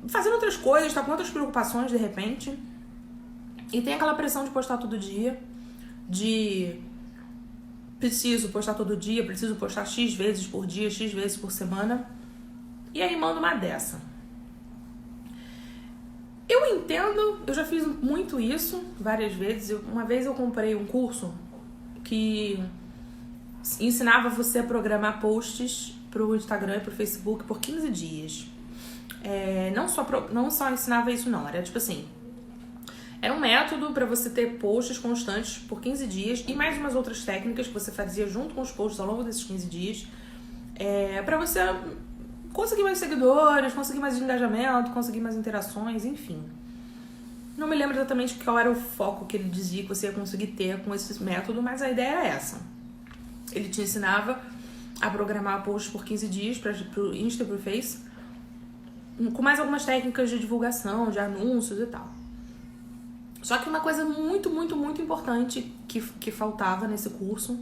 fazendo outras coisas, tá com outras preocupações, de repente. E tem aquela pressão de postar todo dia, de preciso postar todo dia, preciso postar X vezes por dia, X vezes por semana. E aí manda uma dessa. Eu entendo, eu já fiz muito isso várias vezes. Uma vez eu comprei um curso que ensinava você a programar posts pro Instagram e pro Facebook por 15 dias. Não só ensinava isso não, era tipo assim, era um método para você ter posts constantes por 15 dias e mais umas outras técnicas que você fazia junto com os posts ao longo desses 15 dias, para você conseguir mais seguidores, conseguir mais engajamento, conseguir mais interações, enfim. Não me lembro exatamente qual era o foco que ele dizia que você ia conseguir ter com esse método, mas a ideia era essa. Ele te ensinava a programar posts por 15 dias pro Insta e pro Face, com mais algumas técnicas de divulgação, de anúncios e tal. Só que uma coisa muito, muito, muito importante que faltava nesse curso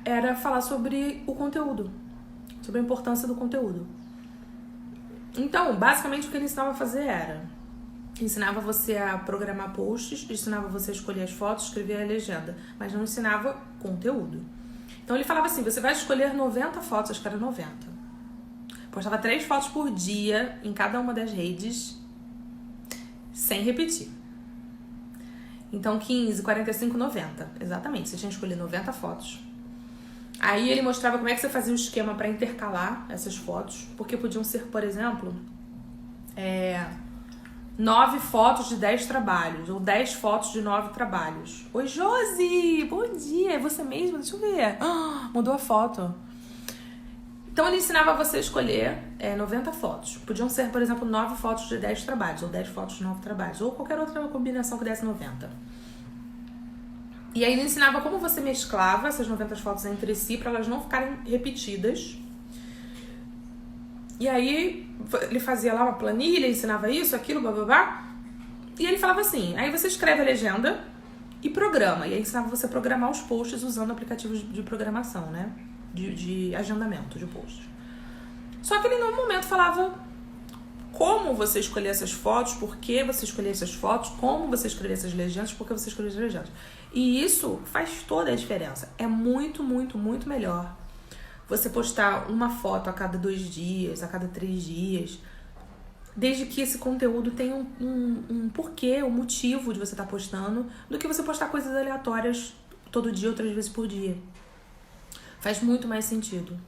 era falar sobre o conteúdo, sobre a importância do conteúdo. Então, basicamente, o que ele ensinava a fazer ensinava você a programar posts, ensinava você a escolher as fotos, escrever a legenda, mas não ensinava conteúdo. Então, ele falava assim, você vai escolher 90 fotos, acho que era 90. Postava 3 fotos por dia em cada uma das redes, sem repetir. Então, 15, 45, 90. Exatamente, você tinha que escolher 90 fotos. Aí ele mostrava como é que você fazia o esquema para intercalar essas fotos, porque podiam ser, por exemplo, 9 fotos de 10 trabalhos, ou 10 fotos de 9 trabalhos. Oi, Josi! Bom dia! É você mesma? Deixa eu ver. Mudou a foto. Então ele ensinava você a escolher 90 fotos. Podiam ser, por exemplo, 9 fotos de 10 trabalhos, ou 10 fotos de 9 trabalhos, ou qualquer outra combinação que desse 90. E aí ele ensinava como você mesclava essas 90 fotos entre si para elas não ficarem repetidas. E aí ele fazia lá uma planilha, ensinava isso, aquilo, blá blá blá. E ele falava assim, aí você escreve a legenda e programa. E aí ensinava você a programar os posts usando aplicativos de programação, né? De agendamento de posts. Só que ele no momento falava como você escolher essas fotos, por que você escolher essas fotos, como você escrever essas legendas, por que você escolher essas legendas. E isso faz toda a diferença. É muito, muito, muito melhor você postar uma foto a cada 2 dias, a cada 3 dias, desde que esse conteúdo tenha um porquê, um motivo de você estar postando, do que você postar coisas aleatórias todo dia ou 3 vezes por dia. Faz muito mais sentido.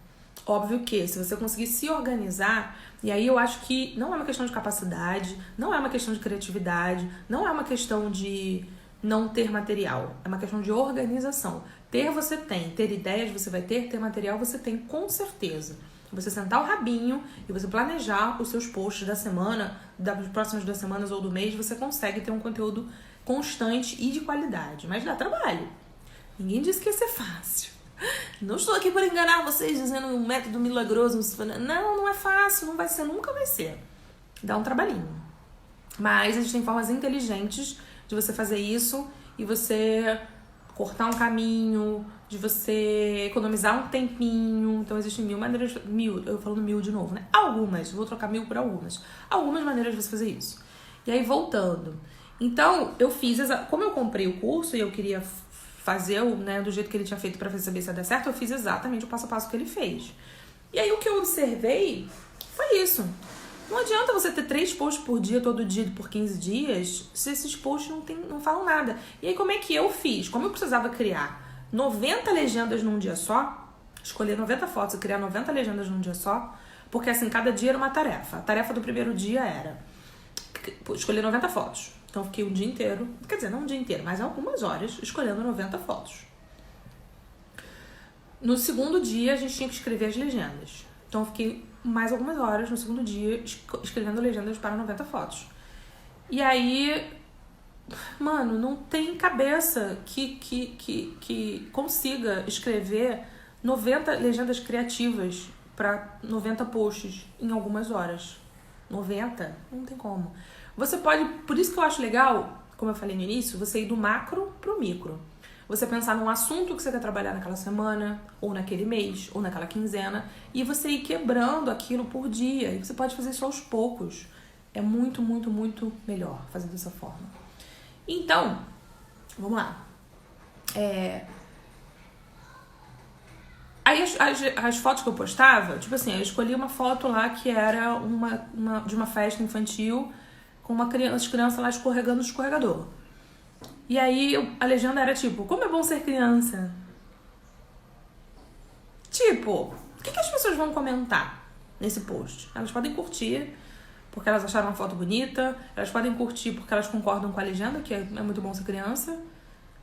Óbvio que, se você conseguir se organizar, e aí eu acho que não é uma questão de capacidade, não é uma questão de criatividade, não é uma questão de não ter material, é uma questão de organização. Ter você tem, ter ideias você vai ter material você tem com certeza. Você sentar o rabinho e você planejar os seus posts da semana, das próximas 2 semanas ou do mês, você consegue ter um conteúdo constante e de qualidade, mas dá trabalho. Ninguém disse que ia ser fácil. Não estou aqui para enganar vocês dizendo um método milagroso. Não é fácil, não vai ser, nunca vai ser. Dá um trabalhinho. Mas existem formas inteligentes de você fazer isso e você cortar um caminho, de você economizar um tempinho. Então existem 1000 maneiras, eu falando 1000 de novo, né? Algumas, vou trocar 1000 por algumas maneiras de você fazer isso. E aí voltando. Então eu fiz, como eu comprei o curso e eu queria fazer do jeito que ele tinha feito pra saber se ia dar certo, eu fiz exatamente o passo a passo que ele fez. E aí o que eu observei foi isso. Não adianta você ter 3 posts por dia, todo dia, por 15 dias, se esses posts não falam nada. E aí como é que eu fiz? Como eu precisava criar 90 legendas num dia só, escolher 90 fotos e criar 90 legendas num dia só, porque assim, cada dia era uma tarefa. A tarefa do primeiro dia era escolher 90 fotos. Então eu fiquei um dia inteiro, quer dizer, não um dia inteiro, mas algumas horas, escolhendo 90 fotos. No segundo dia, a gente tinha que escrever as legendas. Então eu fiquei mais algumas horas no segundo dia escrevendo legendas para 90 fotos. E aí, mano, não tem cabeça que consiga escrever 90 legendas criativas para 90 posts em algumas horas. 90? Não tem como. Você pode, por isso que eu acho legal, como eu falei no início, você ir do macro pro micro. Você pensar num assunto que você quer trabalhar naquela semana, ou naquele mês, ou naquela quinzena, e você ir quebrando aquilo por dia. E você pode fazer isso aos poucos. É muito, muito, muito melhor fazer dessa forma. Então, vamos lá. Aí as fotos que eu postava, tipo assim, eu escolhi uma foto lá que era de uma festa infantil com as crianças lá escorregando no escorregador. E aí a legenda era tipo, como é bom ser criança? Tipo, o que as pessoas vão comentar nesse post? Elas podem curtir porque elas acharam uma foto bonita, elas podem curtir porque elas concordam com a legenda, que é muito bom ser criança.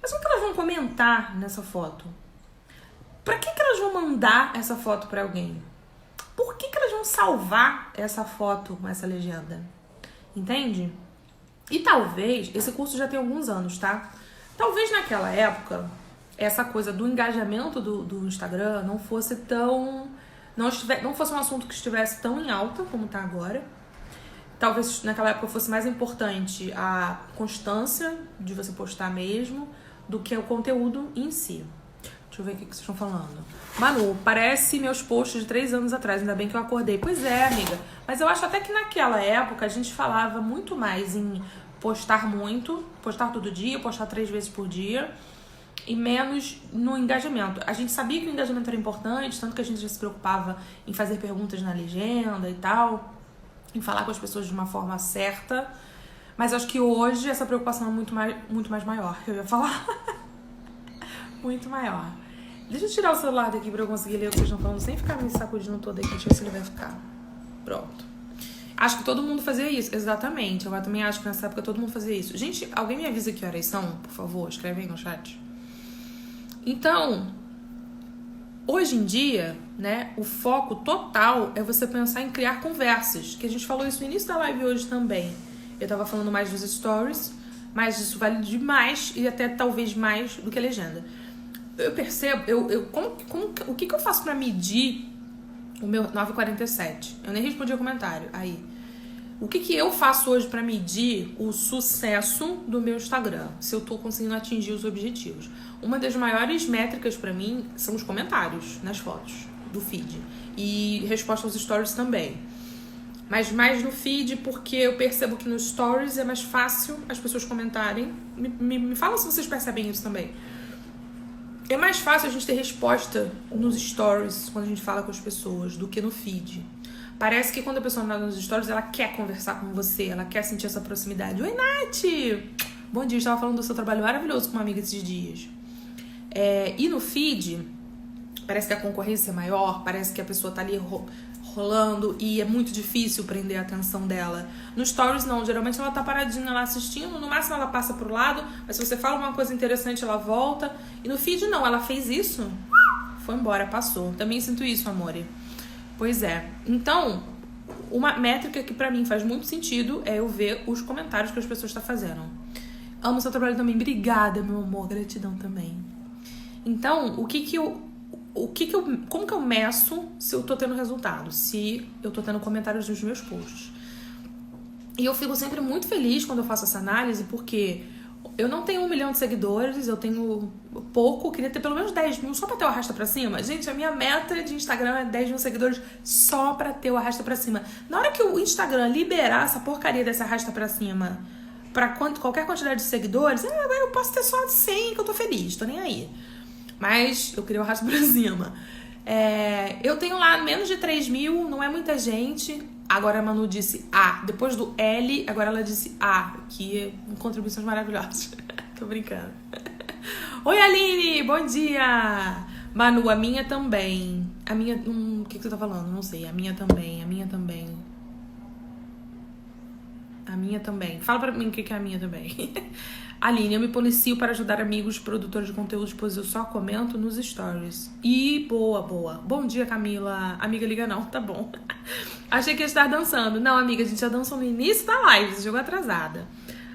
Mas o que elas vão comentar nessa foto? Pra que elas vão mandar essa foto pra alguém? Por que elas vão salvar essa foto com essa legenda? Entende? E talvez, esse curso já tem alguns anos, tá? Talvez naquela época, essa coisa do engajamento do Instagram não fosse tão... Não fosse um assunto que estivesse tão em alta como tá agora. Talvez naquela época fosse mais importante a constância de você postar mesmo do que o conteúdo em si. Deixa eu ver o que vocês estão falando. Manu, parece meus posts de 3 anos atrás, ainda bem que eu acordei. Pois é, amiga. Mas eu acho até que naquela época a gente falava muito mais em postar muito, postar todo dia, postar 3 vezes por dia, e menos no engajamento. A gente sabia que o engajamento era importante, tanto que a gente já se preocupava em fazer perguntas na legenda e tal, em falar com as pessoas de uma forma certa. Mas acho que hoje essa preocupação é muito mais maior. Eu ia falar muito maior. Deixa eu tirar o celular daqui pra eu conseguir ler o que vocês estão falando sem ficar me sacudindo todo aqui. Deixa eu ver se ele vai ficar. Pronto. Acho que todo mundo fazia isso. Exatamente. Eu também acho que nessa época todo mundo fazia isso. Gente, alguém me avisa que horas são? Por favor, escreve aí no chat. Então, hoje em dia, né, o foco total é você pensar em criar conversas. Que a gente falou isso no início da live hoje também. Eu tava falando mais dos stories, mas isso vale demais e até talvez mais do que a legenda. Eu percebo, o que eu faço pra medir o meu 947? Eu nem respondi o comentário aí. O que eu faço hoje pra medir o sucesso do meu Instagram? Se eu tô conseguindo atingir os objetivos. Uma das maiores métricas pra mim são os comentários nas fotos do feed. E resposta aos stories também. Mas mais no feed, porque eu percebo que nos stories é mais fácil as pessoas comentarem. Me fala se vocês percebem isso também. É mais fácil a gente ter resposta nos stories quando a gente fala com as pessoas do que no feed. Parece que quando a pessoa manda nos stories, ela quer conversar com você, ela quer sentir essa proximidade. Oi, Nath! Bom dia, eu estava falando do seu trabalho maravilhoso com uma amiga esses dias. E no feed, parece que a concorrência é maior, parece que a pessoa tá ali rolando e é muito difícil prender a atenção dela. No stories não, geralmente ela tá paradinha lá assistindo, no máximo ela passa pro lado, mas se você fala uma coisa interessante ela volta. E no feed não, ela fez isso, foi embora, passou. Também sinto isso, amore. Pois é. Então, uma métrica que pra mim faz muito sentido é eu ver os comentários que as pessoas estão fazendo. Amo seu trabalho também, obrigada, meu amor, gratidão também. Então, como que eu meço se eu tô tendo resultado? Se eu tô tendo comentários nos meus posts? E eu fico sempre muito feliz quando eu faço essa análise, porque eu não tenho 1 milhão de seguidores, eu tenho pouco, queria ter pelo menos 10 mil só pra ter o arrasta pra cima. Gente, a minha meta de Instagram é 10 mil seguidores só pra ter o arrasta pra cima. Na hora que o Instagram liberar essa porcaria dessa arrasta pra cima pra qualquer quantidade de seguidores, eu posso ter só 100 que eu tô feliz, tô nem aí. Mas eu queria o arrasto pra cima. Eu tenho lá menos de 3 mil, não é muita gente. Agora a Manu disse A. Depois do L, agora ela disse A. Que contribuições maravilhosas. Tô brincando. Oi, Aline! Bom dia! Manu, a minha também. A minha... o que você tá falando? Não sei. A minha também. A minha também. A minha também. Fala pra mim o que é a minha também. Aline, eu me policio para ajudar amigos produtores de conteúdos, pois eu só comento nos stories. Boa. Bom dia, Camila. Amiga, liga não, tá bom. Achei que ia estar dançando. Não, amiga, a gente já dançou no início da live, você chegou atrasada.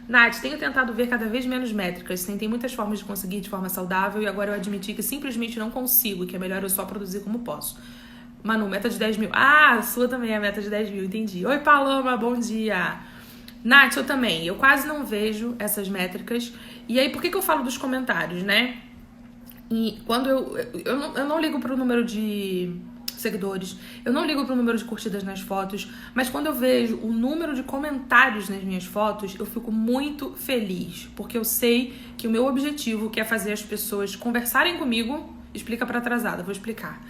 Nath, tenho tentado ver cada vez menos métricas. Tentei muitas formas de conseguir de forma saudável e agora eu admiti que simplesmente não consigo, que é melhor eu só produzir como posso. Manu, meta de 10 mil. A sua também é a meta de 10 mil, entendi. Oi, Paloma, bom dia. Nath, eu também. Eu quase não vejo essas métricas. E aí, por que eu falo dos comentários, né? E quando eu não ligo pro número de seguidores, eu não ligo pro número de curtidas nas fotos, mas quando eu vejo o número de comentários nas minhas fotos, eu fico muito feliz, porque eu sei que o meu objetivo, que é fazer as pessoas conversarem comigo, explica pra atrasada, vou explicar.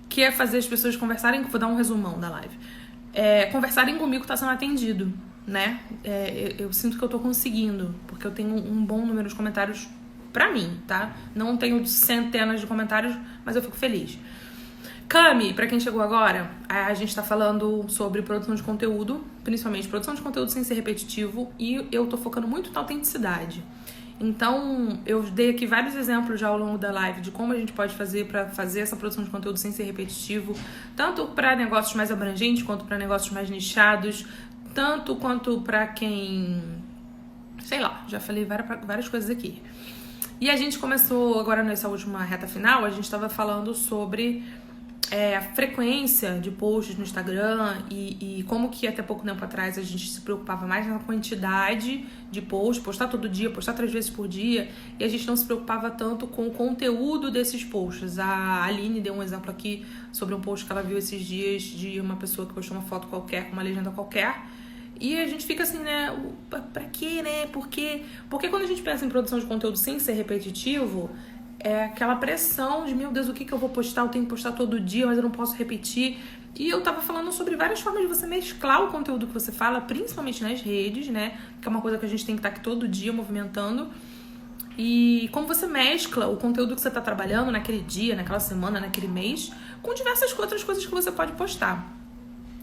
Que é fazer as pessoas conversarem, vou dar um resumão da live. Conversarem comigo tá sendo atendido, né? Eu sinto que eu tô conseguindo, porque eu tenho um bom número de comentários pra mim, tá? Não tenho centenas de comentários, mas eu fico feliz. Cami, pra quem chegou agora, a gente tá falando sobre produção de conteúdo, principalmente produção de conteúdo sem ser repetitivo, e eu tô focando muito na autenticidade. Então, eu dei aqui vários exemplos já ao longo da live de como a gente pode fazer para fazer essa produção de conteúdo sem ser repetitivo, tanto para negócios mais abrangentes, quanto para negócios mais nichados, tanto quanto para quem... Sei lá, já falei várias coisas aqui. E a gente começou, agora nessa última reta final, a gente estava falando sobre a frequência de posts no Instagram e como que até pouco tempo atrás a gente se preocupava mais na quantidade de posts, postar todo dia, postar 3 vezes por dia, e a gente não se preocupava tanto com o conteúdo desses posts. A Aline deu um exemplo aqui sobre um post que ela viu esses dias de uma pessoa que postou uma foto qualquer, com uma legenda qualquer, e a gente fica assim, né, pra quê, né, porque quando a gente pensa em produção de conteúdo sem ser repetitivo, é aquela pressão de, meu Deus, o que eu vou postar? Eu tenho que postar todo dia, mas eu não posso repetir. E eu tava falando sobre várias formas de você mesclar o conteúdo que você fala, principalmente nas redes, né? Que é uma coisa que a gente tem que estar aqui todo dia movimentando. E como você mescla o conteúdo que você tá trabalhando naquele dia, naquela semana, naquele mês, com diversas outras coisas que você pode postar.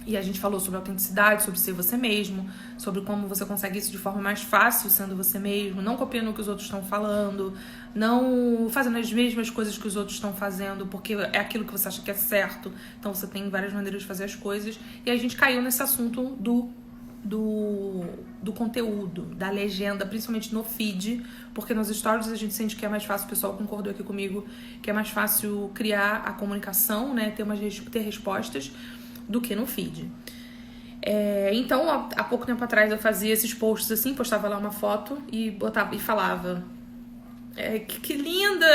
E a gente falou sobre autenticidade, sobre ser você mesmo, sobre como você consegue isso de forma mais fácil sendo você mesmo, não copiando o que os outros estão falando, não fazendo as mesmas coisas que os outros estão fazendo, porque é aquilo que você acha que é certo. Então você tem várias maneiras de fazer as coisas. E a gente caiu nesse assunto do conteúdo, da legenda, principalmente no feed, porque nos stories a gente sente que é mais fácil, o pessoal concordou aqui comigo, que é mais fácil criar a comunicação, né, ter respostas, do que no feed. Então, há pouco tempo atrás eu fazia esses posts assim, postava lá uma foto e falava que linda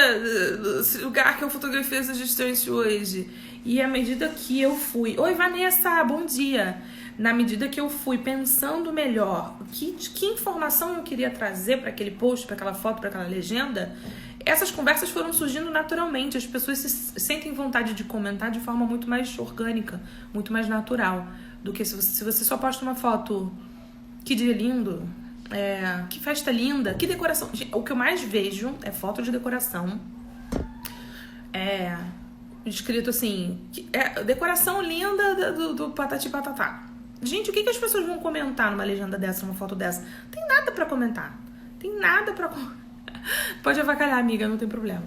esse lugar que eu fotografei essa distância hoje. E à medida que eu fui... Oi, Vanessa, bom dia! Na medida que eu fui pensando melhor que informação eu queria trazer para aquele post, para aquela foto, para aquela legenda, essas conversas foram surgindo naturalmente. As pessoas sentem vontade de comentar de forma muito mais orgânica, muito mais natural, do que se você só posta uma foto. Que dia lindo, que festa linda, que decoração. O que eu mais vejo é foto de decoração. Escrito assim, decoração linda do Patati Patatá. Gente, o que as pessoas vão comentar numa legenda dessa, numa foto dessa? Não tem nada pra comentar. Pode avacalhar, amiga, não tem problema.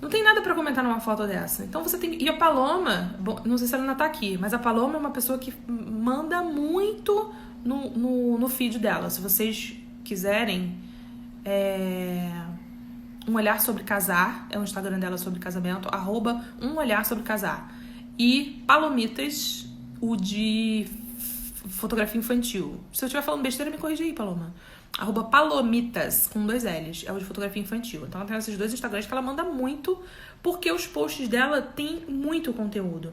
Não tem nada pra comentar numa foto dessa. Então você tem... E a Paloma, bom, não sei se ela ainda tá aqui, mas a Paloma é uma pessoa que manda muito no feed dela. Se vocês quiserem, Um Olhar Sobre Casar, é o Instagram dela sobre casamento, @umolharsobrecasar. E Palomitas, o de fotografia infantil. Se eu estiver falando besteira, me corrija aí, Paloma. @palomitas, com 2 L's, é o de fotografia infantil. Então ela tem esses 2 Instagrams que ela manda muito, porque os posts dela tem muito conteúdo.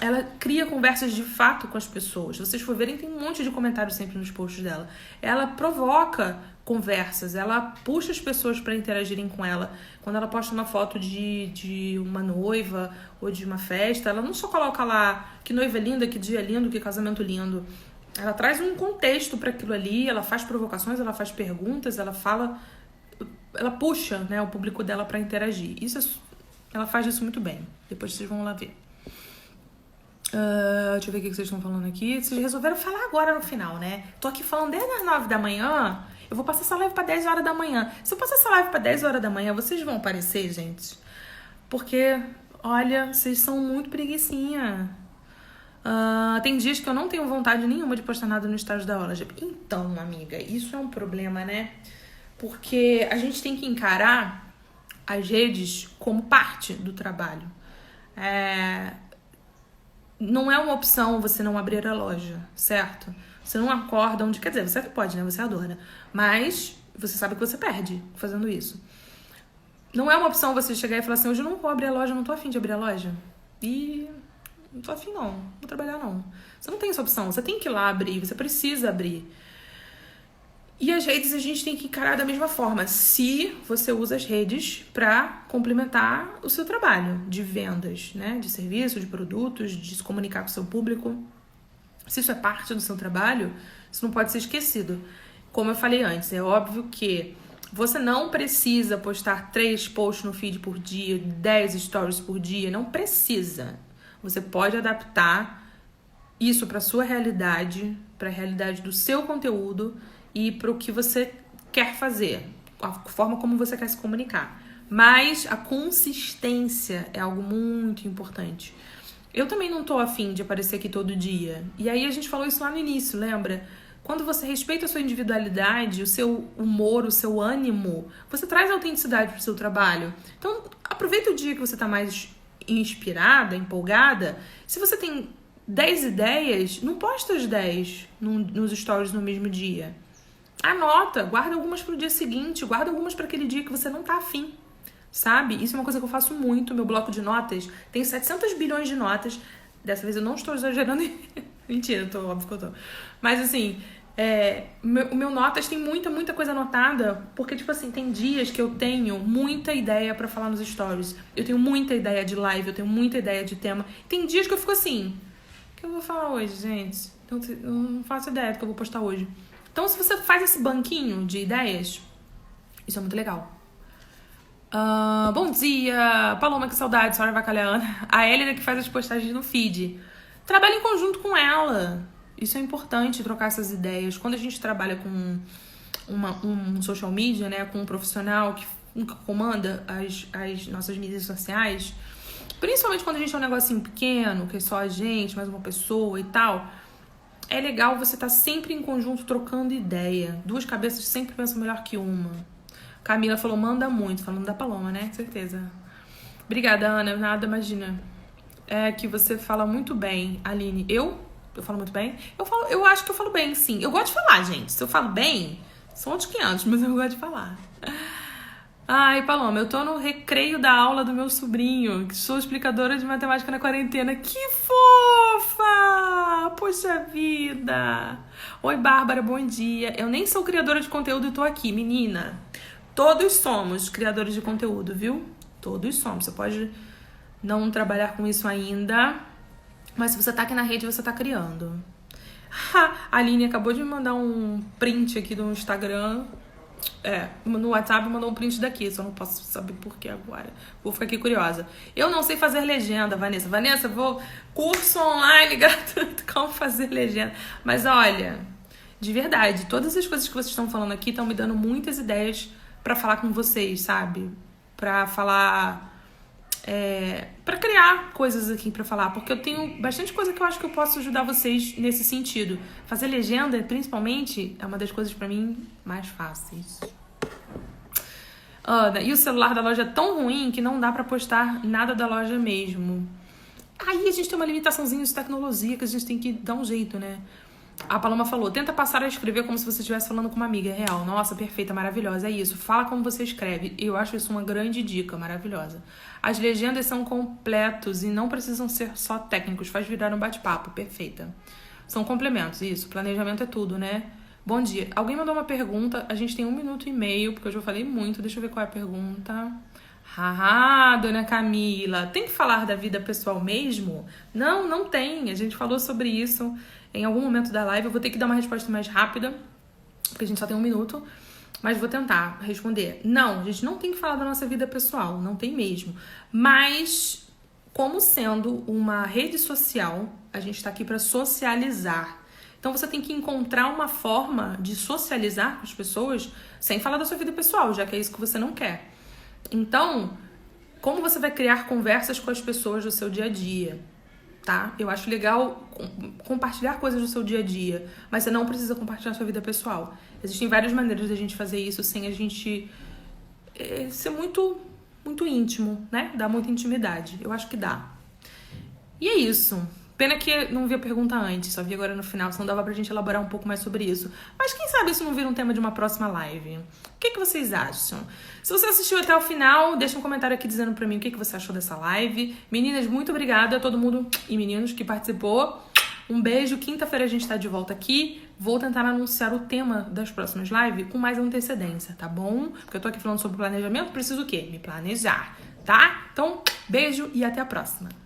Ela cria conversas de fato com as pessoas. Se vocês for verem, tem um monte de comentários sempre nos posts dela. Ela provoca conversas, ela puxa as pessoas para interagirem com ela. Quando ela posta uma foto de uma noiva ou de uma festa, ela não só coloca lá que noiva linda, que dia lindo, que casamento lindo. Ela traz um contexto para aquilo ali, ela faz provocações, ela faz perguntas, ela puxa, né, o público dela para interagir. Ela faz isso muito bem. Depois vocês vão lá ver. Deixa eu ver o que vocês estão falando aqui. Vocês resolveram falar agora no final, né? Tô aqui falando desde as 9 da manhã. Eu vou passar essa live pra 10 horas da manhã. Se eu passar essa live pra 10 horas da manhã, vocês vão aparecer, gente? Porque, olha, vocês são muito preguicinha. Tem dias que eu não tenho vontade nenhuma de postar nada no estágio da aula. Então, amiga, isso é um problema, né? Porque a gente tem que encarar as redes como parte do trabalho. Não é uma opção você não abrir a loja, certo? Você não acorda onde... Quer dizer, você pode, né? Você adora. Mas você sabe que você perde fazendo isso. Não é uma opção você chegar e falar assim, hoje eu não vou abrir a loja, eu não tô afim de abrir a loja. E... não tô afim, não. Vou trabalhar, não. Você não tem essa opção. Você tem que ir lá abrir. Você precisa abrir. E as redes a gente tem que encarar da mesma forma, se você usa as redes para complementar o seu trabalho de vendas, né? De serviço, de produtos, de se comunicar com o seu público. Se isso é parte do seu trabalho, isso não pode ser esquecido. Como eu falei antes, é óbvio que você não precisa postar 3 posts no feed por dia, 10 stories por dia, não precisa. Você pode adaptar isso para a sua realidade, para a realidade do seu conteúdo e para o que você quer fazer, a forma como você quer se comunicar. Mas a consistência é algo muito importante. Eu também não tô afim de aparecer aqui todo dia. E aí a gente falou isso lá no início, lembra? Quando você respeita a sua individualidade, o seu humor, o seu ânimo, você traz autenticidade pro seu trabalho. Então, aproveita o dia que você tá mais inspirada, empolgada. Se você tem 10 ideias, não posta as 10 nos stories no mesmo dia. Anota, guarda algumas pro dia seguinte, guarda algumas para aquele dia que você não tá afim, sabe? Isso é uma coisa que eu faço muito. Meu bloco de notas tem 700 bilhões de notas. Dessa vez eu não estou exagerando. Mentira, óbvio que eu tô. Mas assim, o meu notas tem muita coisa anotada, porque tipo assim, tem dias que eu tenho muita ideia pra falar nos stories. Eu tenho muita ideia de live, eu tenho muita ideia de tema. Tem dias que eu fico assim, o que eu vou falar hoje, gente? Então, eu não faço ideia do que eu vou postar hoje. Então, se você faz esse banquinho de ideias, isso é muito legal. Bom dia, Paloma, que saudade, senhora Vacalhana. A Hélida que faz as postagens no feed. Trabalha em conjunto com ela. Isso é importante, trocar essas ideias. Quando a gente trabalha com um social media, né, com um profissional que comanda as nossas mídias sociais, principalmente quando a gente é um negocinho pequeno, que é só a gente, mais uma pessoa e tal, é legal você estar sempre em conjunto trocando ideia. 2 cabeças sempre pensam melhor que uma. Camila falou, manda muito. Falando da Paloma, né? Com certeza. Obrigada, Ana. Nada, imagina. É que você fala muito bem, Aline. Eu falo muito bem? Eu acho que eu falo bem, sim. Eu gosto de falar, gente. Se eu falo bem, são outros 500, mas eu gosto de falar. Ai, Paloma, eu tô no recreio da aula do meu sobrinho, que sou explicadora de matemática na quarentena. Que fofa! Poxa vida! Oi, Bárbara, bom dia. Eu nem sou criadora de conteúdo e tô aqui, menina. Todos somos criadores de conteúdo, viu? Todos somos. Você pode não trabalhar com isso ainda, mas se você tá aqui na rede, você tá criando. A Aline acabou de me mandar um print aqui do Instagram. No WhatsApp mandou um print daqui, só não posso saber por que agora. Vou ficar aqui curiosa. Eu não sei fazer legenda, Vanessa. Vanessa, vou curso online gratuito, como fazer legenda. Mas olha, de verdade, todas as coisas que vocês estão falando aqui estão me dando muitas ideias pra falar com vocês, sabe? Pra falar... pra criar coisas aqui pra falar, porque eu tenho bastante coisa que eu acho que eu posso ajudar vocês nesse sentido. Fazer legenda, principalmente, é uma das coisas pra mim mais fáceis. Ana, e o celular da loja é tão ruim que não dá pra postar nada da loja mesmo. Aí a gente tem uma limitaçãozinha de tecnologia que a gente tem que dar um jeito, né? A Paloma falou, tenta passar a escrever como se você estivesse falando com uma amiga. É real, nossa, perfeita, maravilhosa, é isso. Fala como você escreve. Eu acho isso uma grande dica, maravilhosa. As legendas são completos e não precisam ser só técnicos. Faz virar um bate-papo, perfeita. São complementos, isso. Planejamento é tudo, né? Bom dia. Alguém mandou uma pergunta. A gente tem 1 minuto e meio, porque eu já falei muito. Deixa eu ver qual é a pergunta. Haha, dona Camila. Tem que falar da vida pessoal mesmo? Não, não tem. A gente falou sobre isso em algum momento da live. Eu vou ter que dar uma resposta mais rápida, porque a gente só tem 1 minuto. Mas vou tentar responder. Não, a gente não tem que falar da nossa vida pessoal. Não tem mesmo. Mas, como sendo uma rede social, a gente está aqui para socializar. Então, você tem que encontrar uma forma de socializar com as pessoas sem falar da sua vida pessoal, já que é isso que você não quer. Então, como você vai criar conversas com as pessoas do seu dia a dia, tá? Eu acho legal compartilhar coisas do seu dia a dia, mas você não precisa compartilhar a sua vida pessoal. Existem várias maneiras de a gente fazer isso sem a gente ser muito, muito íntimo, né? Dar muita intimidade. Eu acho que dá. E é isso. Pena que não vi a pergunta antes, só vi agora no final, senão dava pra gente elaborar um pouco mais sobre isso. Mas quem sabe isso não vira um tema de uma próxima live? O que vocês acham? Se você assistiu até o final, deixa um comentário aqui dizendo pra mim o que você achou dessa live. Meninas, muito obrigada a todo mundo e meninos que participou. Um beijo. Quinta-feira a gente tá de volta aqui. Vou tentar anunciar o tema das próximas lives com mais antecedência, tá bom? Porque eu tô aqui falando sobre planejamento, preciso o quê? Me planejar, tá? Então, beijo e até a próxima.